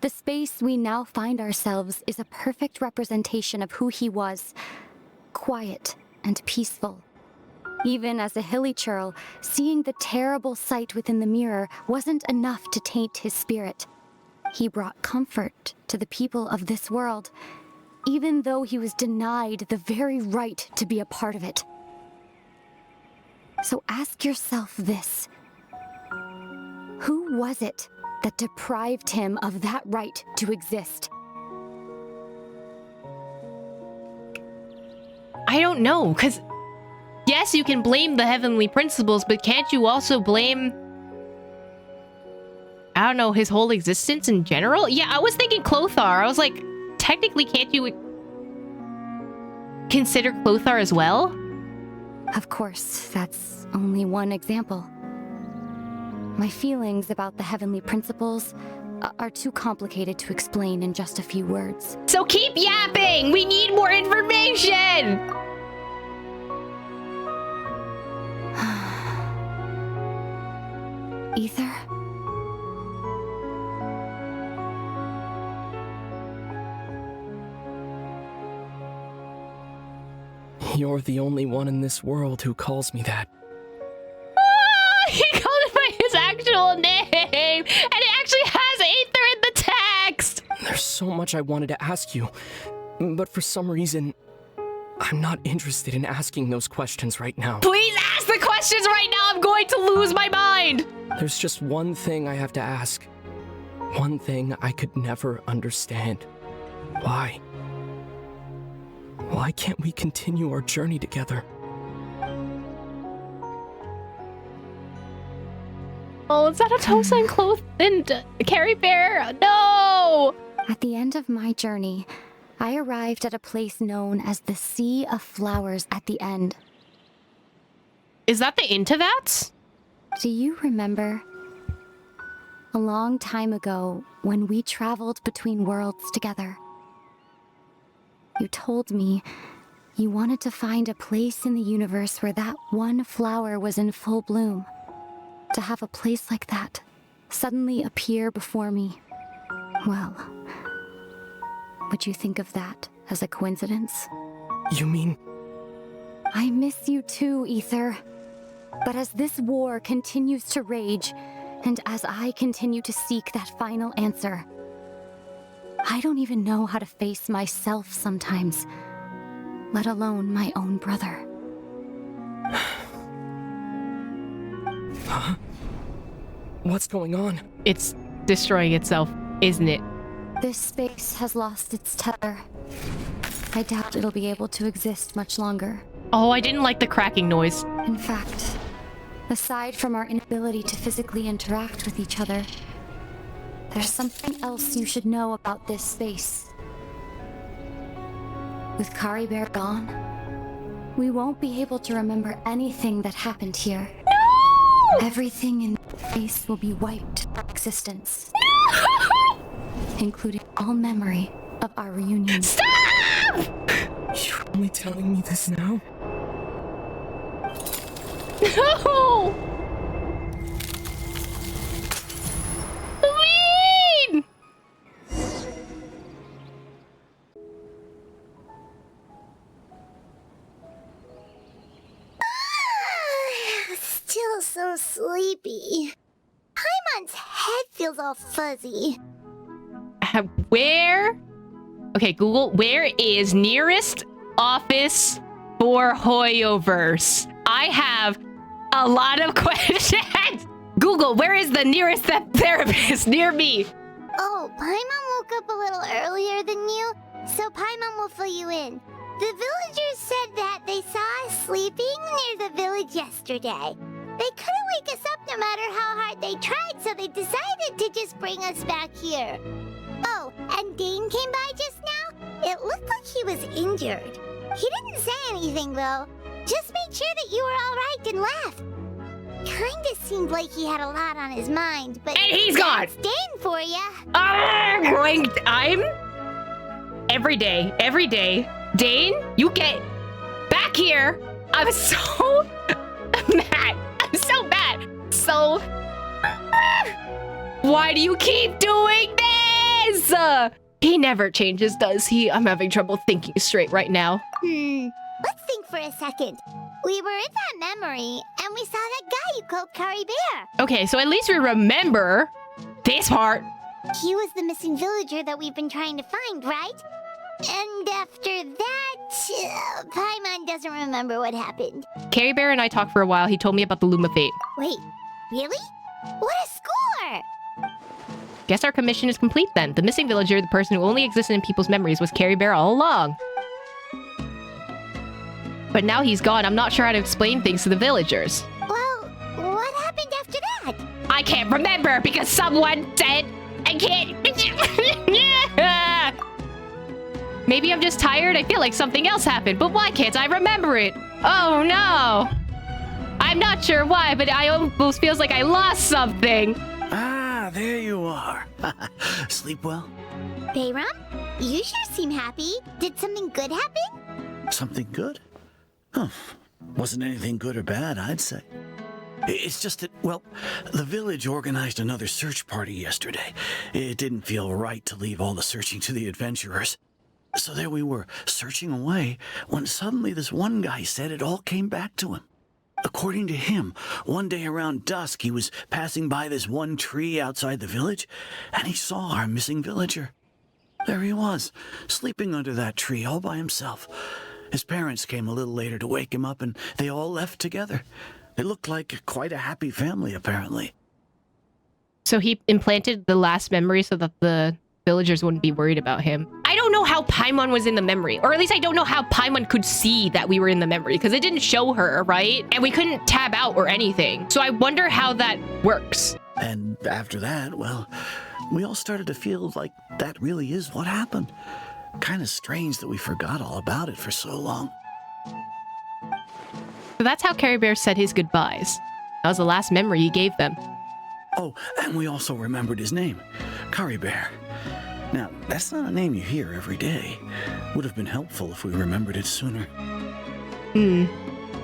The space we now find ourselves is a perfect representation of who he was. Quiet and peaceful. Even as a hilly churl, seeing the terrible sight within the mirror wasn't enough to taint his spirit. He brought comfort to the people of this world, even though he was denied the very right to be a part of it. So ask yourself this. Who was it that deprived him of that right to exist? I don't know, because yes, you can blame the Heavenly Principles, but can't you also blame, I don't know, his whole existence in general? Yeah, I was thinking Clothar. I was like, technically, can't you consider Clothar as well? Of course, that's only one example. My feelings about the Heavenly Principles are too complicated to explain in just a few words. So keep yapping! We need more information! Ether? You're the only one in this world who calls me that. He called it by his actual name! And it actually has Aether in the text! There's so much I wanted to ask you, but for some reason, I'm not interested in asking those questions right now. Please ask the questions right now! I'm going to lose my mind! There's just one thing I have to ask. One thing I could never understand. Why? Why can't we continue our journey together? Oh, is that a Tosa and Cloth and Carrie Bear? No! At the end of my journey, I arrived at a place known as the Sea of Flowers at the End. Is that the Intavats? Do you remember? A long time ago, when we traveled between worlds together. You told me you wanted to find a place in the universe where that one flower was in full bloom. To have a place like that suddenly appear before me. Well, would you think of that as a coincidence? You mean? I miss you too, Ether. But as this war continues to rage, and as I continue to seek that final answer, I don't even know how to face myself sometimes, let alone my own brother. Huh? What's going on? It's destroying itself, isn't it? This space has lost its tether. I doubt it'll be able to exist much longer. Oh, I didn't like the cracking noise. In fact, aside from our inability to physically interact with each other, there's something else you should know about this space. With Kari Bear gone, we won't be able to remember anything that happened here. No! Everything in this space will be wiped from existence. No! Including all memory of our reunion. Stop! You're only telling me this now? No! Queen! Still so sleepy. Paimon's head feels all fuzzy. Where? Okay, Google, where is nearest office for Hoyoverse? I have a lot of questions. Google, where is the nearest therapist near me? Oh, Paimon woke up a little earlier than you, so Paimon will fill you in. The villagers said that they saw us sleeping near the village yesterday. They couldn't wake us up no matter how hard they tried, so they decided to just bring us back here. Oh, and Dane came by just now. It looked like he was injured. He didn't say anything, though. Just made sure that you were all right and left. Kinda seemed like he had a lot on his mind, but... And he's gone! That's Dane for ya. I'm... Every day. Dane, you get back here. I'm so mad. I'm so mad. So... Why do you keep doing this? He never changes, does he? I'm having trouble thinking straight right now. Let's think for a second. We were in that memory, and we saw that guy you called Kari Bear. Okay, so at least we remember this part. He was the missing villager that we've been trying to find, right? And after that, Paimon doesn't remember what happened. Kari Bear and I talked for a while. He told me about the Luma Fate. Wait, really? What a score! Guess our commission is complete then. The missing villager, the person who only existed in people's memories, was Kari Bear all along. But now he's gone. I'm not sure how to explain things to the villagers. Well, what happened after that? I can't remember because someone said I can't. Maybe I'm just tired. I feel like something else happened, but why can't I remember it? Oh no. I'm not sure why, but I almost feels like I lost something. Ah, there you are. Sleep well? Bayram, you sure seem happy. Did something good happen? Something good? Oh, wasn't anything good or bad, I'd say. It's just that, well, the village organized another search party yesterday. It didn't feel right to leave all the searching to the adventurers. So there we were, searching away, when suddenly this one guy said it all came back to him. According to him, one day around dusk, he was passing by this one tree outside the village, and he saw our missing villager. There he was, sleeping under that tree all by himself. His parents came a little later to wake him up, and they all left together. They looked like quite a happy family, apparently. So he implanted the last memory so that the villagers wouldn't be worried about him. I don't know how Paimon was in the memory, or at least I don't know how Paimon could see that we were in the memory, because it didn't show her, right? And we couldn't tab out or anything. So I wonder how that works. And after that, well, we all started to feel like that really is what happened. Kind of strange that we forgot all about it for so long. So that's how Kari Bear said his goodbyes. That was the last memory he gave them. Oh, and we also remembered his name, Kari Bear. Now, that's not a name you hear every day. Would have been helpful if we remembered it sooner. A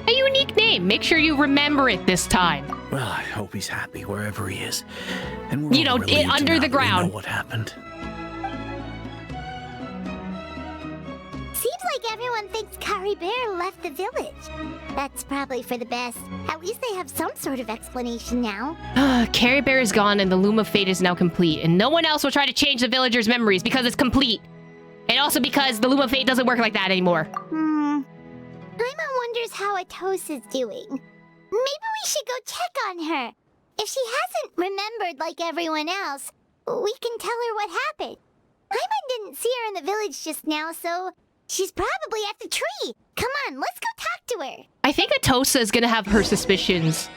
unique name. Make sure you remember it this time. Well, I hope he's happy wherever he is. And we're all relieved to under the not really ground. know what happened. Seems like everyone thinks Kari Bear left the village. That's probably for the best. At least they have some sort of explanation now. Kari Bear is gone and the Loom of Fate is now complete. And no one else will try to change the villagers' memories because it's complete. And also because the Loom of Fate doesn't work like that anymore. Paimon wonders how Atosa's doing. Maybe we should go check on her. If she hasn't remembered like everyone else, we can tell her what happened. Paimon didn't see her in the village just now, so she's probably at the tree. Come on, let's go talk to her. I think Atosa is going to have her suspicions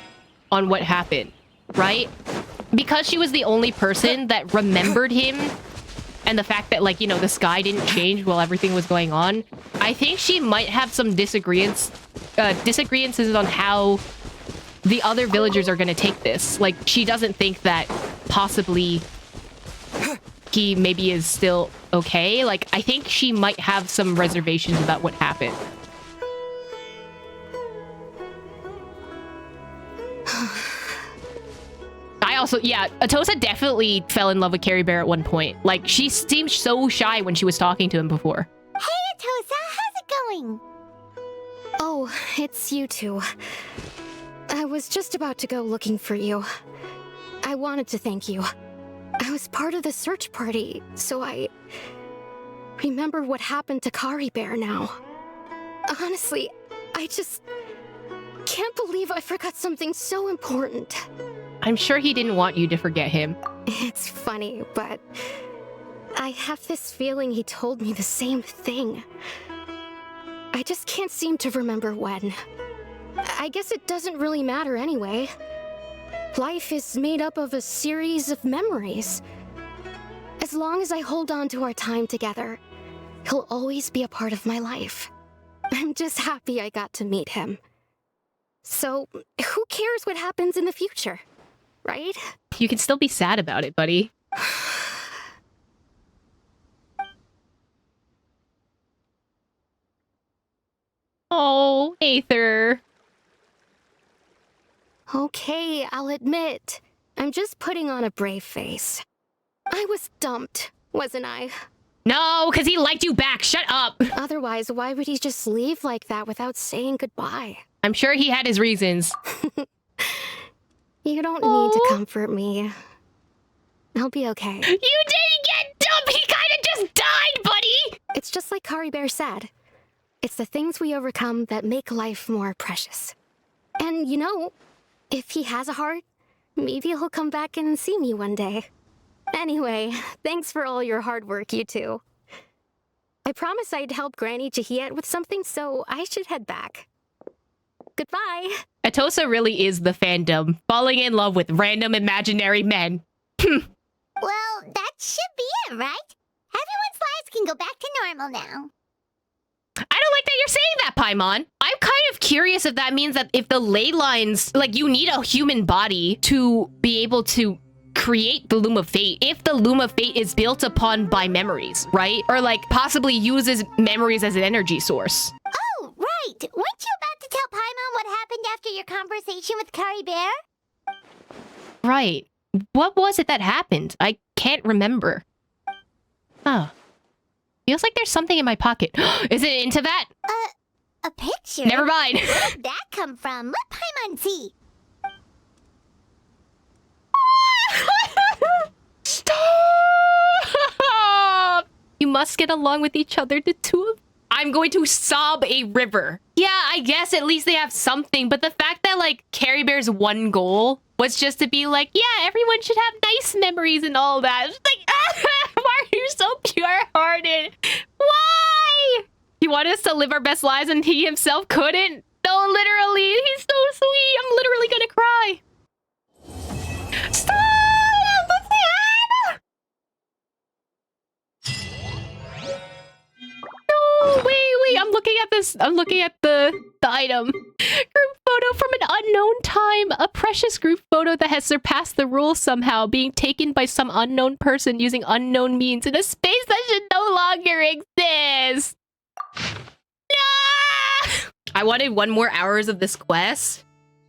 on what happened, right? Because she was the only person that remembered him, and the fact that, like, you know, the sky didn't change while everything was going on, I think she might have some disagreements on how the other villagers are going to take this. Like, she doesn't think that possibly he maybe is still okay. Like, I think she might have some reservations about what happened. I also, yeah, Atosa definitely fell in love with Carrie Bear at one point. Like, she seemed so shy when she was talking to him before. Hey, Atosa, how's it going? Oh, it's you two. I was just about to go looking for you. I wanted to thank you. I was part of the search party, so I remember what happened to Carrie Bear now. Honestly, I just can't believe I forgot something so important. I'm sure he didn't want you to forget him. It's funny, but I have this feeling he told me the same thing. I just can't seem to remember when. I guess it doesn't really matter anyway. Life is made up of a series of memories. As long as I hold on to our time together, he'll always be a part of my life. I'm just happy I got to meet him. So, who cares what happens in the future, right? You can still be sad about it, buddy. Oh, Aether. Okay, I'll admit. I'm just putting on a brave face. I was dumped, wasn't I? No, because he liked you back. Shut up. Otherwise, why would he just leave like that without saying goodbye? I'm sure he had his reasons. You don't need to comfort me. I'll be okay. You didn't get dumped! He kind of just died, buddy! It's just like Carrie Bear said. It's the things we overcome that make life more precious. And you know, if he has a heart, maybe he'll come back and see me one day. Anyway, thanks for all your hard work, you two. I promised I'd help Granny Jahiet with something, so I should head back. Goodbye. Atosa really is the fandom, falling in love with random imaginary men. Well, that should be it, right? Everyone's lives can go back to normal now. I don't like that you're saying that, Paimon. I'm kind of curious if that means that if the ley lines, like, you need a human body to be able to create the Loom of Fate, if the Loom of Fate is built upon by memories, right? Or, like, possibly uses memories as an energy source. Oh, right. Weren't you about to tell Paimon what happened after your conversation with Carrie Bear? Right. What was it that happened? I can't remember. Oh. Feels like there's something in my pocket. Is it into that? A picture? Never mind. Where did that come from? Let Paimon see. Stop! You must get along with each other, the two of... I'm going to sob a river. Yeah, I guess at least they have something, but the fact that, like, Carrie Bear's one goal was just to be like, yeah, everyone should have nice memories and all that. It's like, why are you so pure-hearted? Why? He wanted us to live our best lives and he himself couldn't? No, literally, he's so sweet. I'm literally gonna cry. Stop! No, wait, I'm looking at this. I'm looking at the item. Group photo from an unknown time. A precious group photo that has surpassed the rules somehow, being taken by some unknown person using unknown means in a space that should no longer exist. No! I wanted 1 more hours of this quest.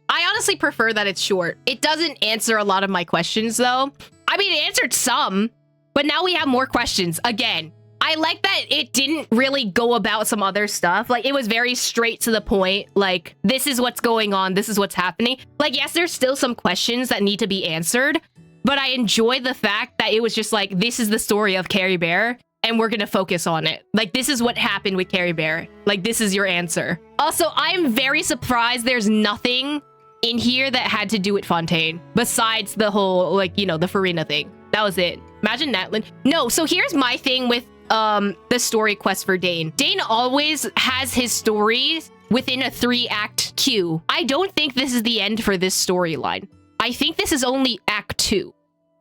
I honestly prefer that it's short. It doesn't answer a lot of my questions, though. I mean, it answered some, but now we have more questions again. I like that it didn't really go about some other stuff. Like, it was very straight to the point. Like, this is what's going on. This is what's happening. Like, yes, there's still some questions that need to be answered, but I enjoy the fact that it was just like, this is the story of Carrie Bear, and we're gonna focus on it. Like, this is what happened with Carrie Bear. Like, this is your answer. Also, I'm very surprised there's nothing in here that had to do with Fontaine, besides the whole, like, you know, the Farina thing. That was it. Imagine Natlin. No, so here's my thing with the story quest for Dane. Dane always has his stories within a 3-act queue. I don't think this is the end for this storyline. I think this is only Act 2.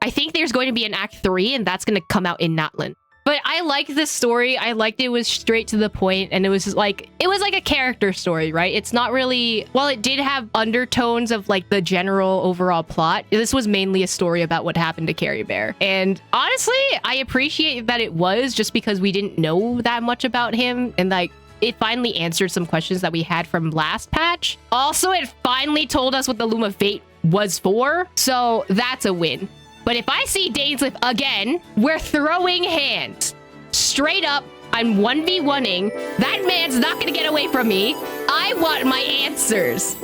I think there's going to be an Act 3, and that's going to come out in Natlin. But I liked this story. I liked it was straight to the point, and it was like a character story, right? It's not really, while it did have undertones of like the general overall plot, this was mainly a story about what happened to Carrie Bear. And honestly, I appreciate that it was, just because we didn't know that much about him, and like, it finally answered some questions that we had from last patch. Also, it finally told us what the Loom of Fate was for, so that's a win. But if I see Dainsleif again, we're throwing hands. Straight up, I'm 1v1ing. That man's not gonna get away from me. I want my answers.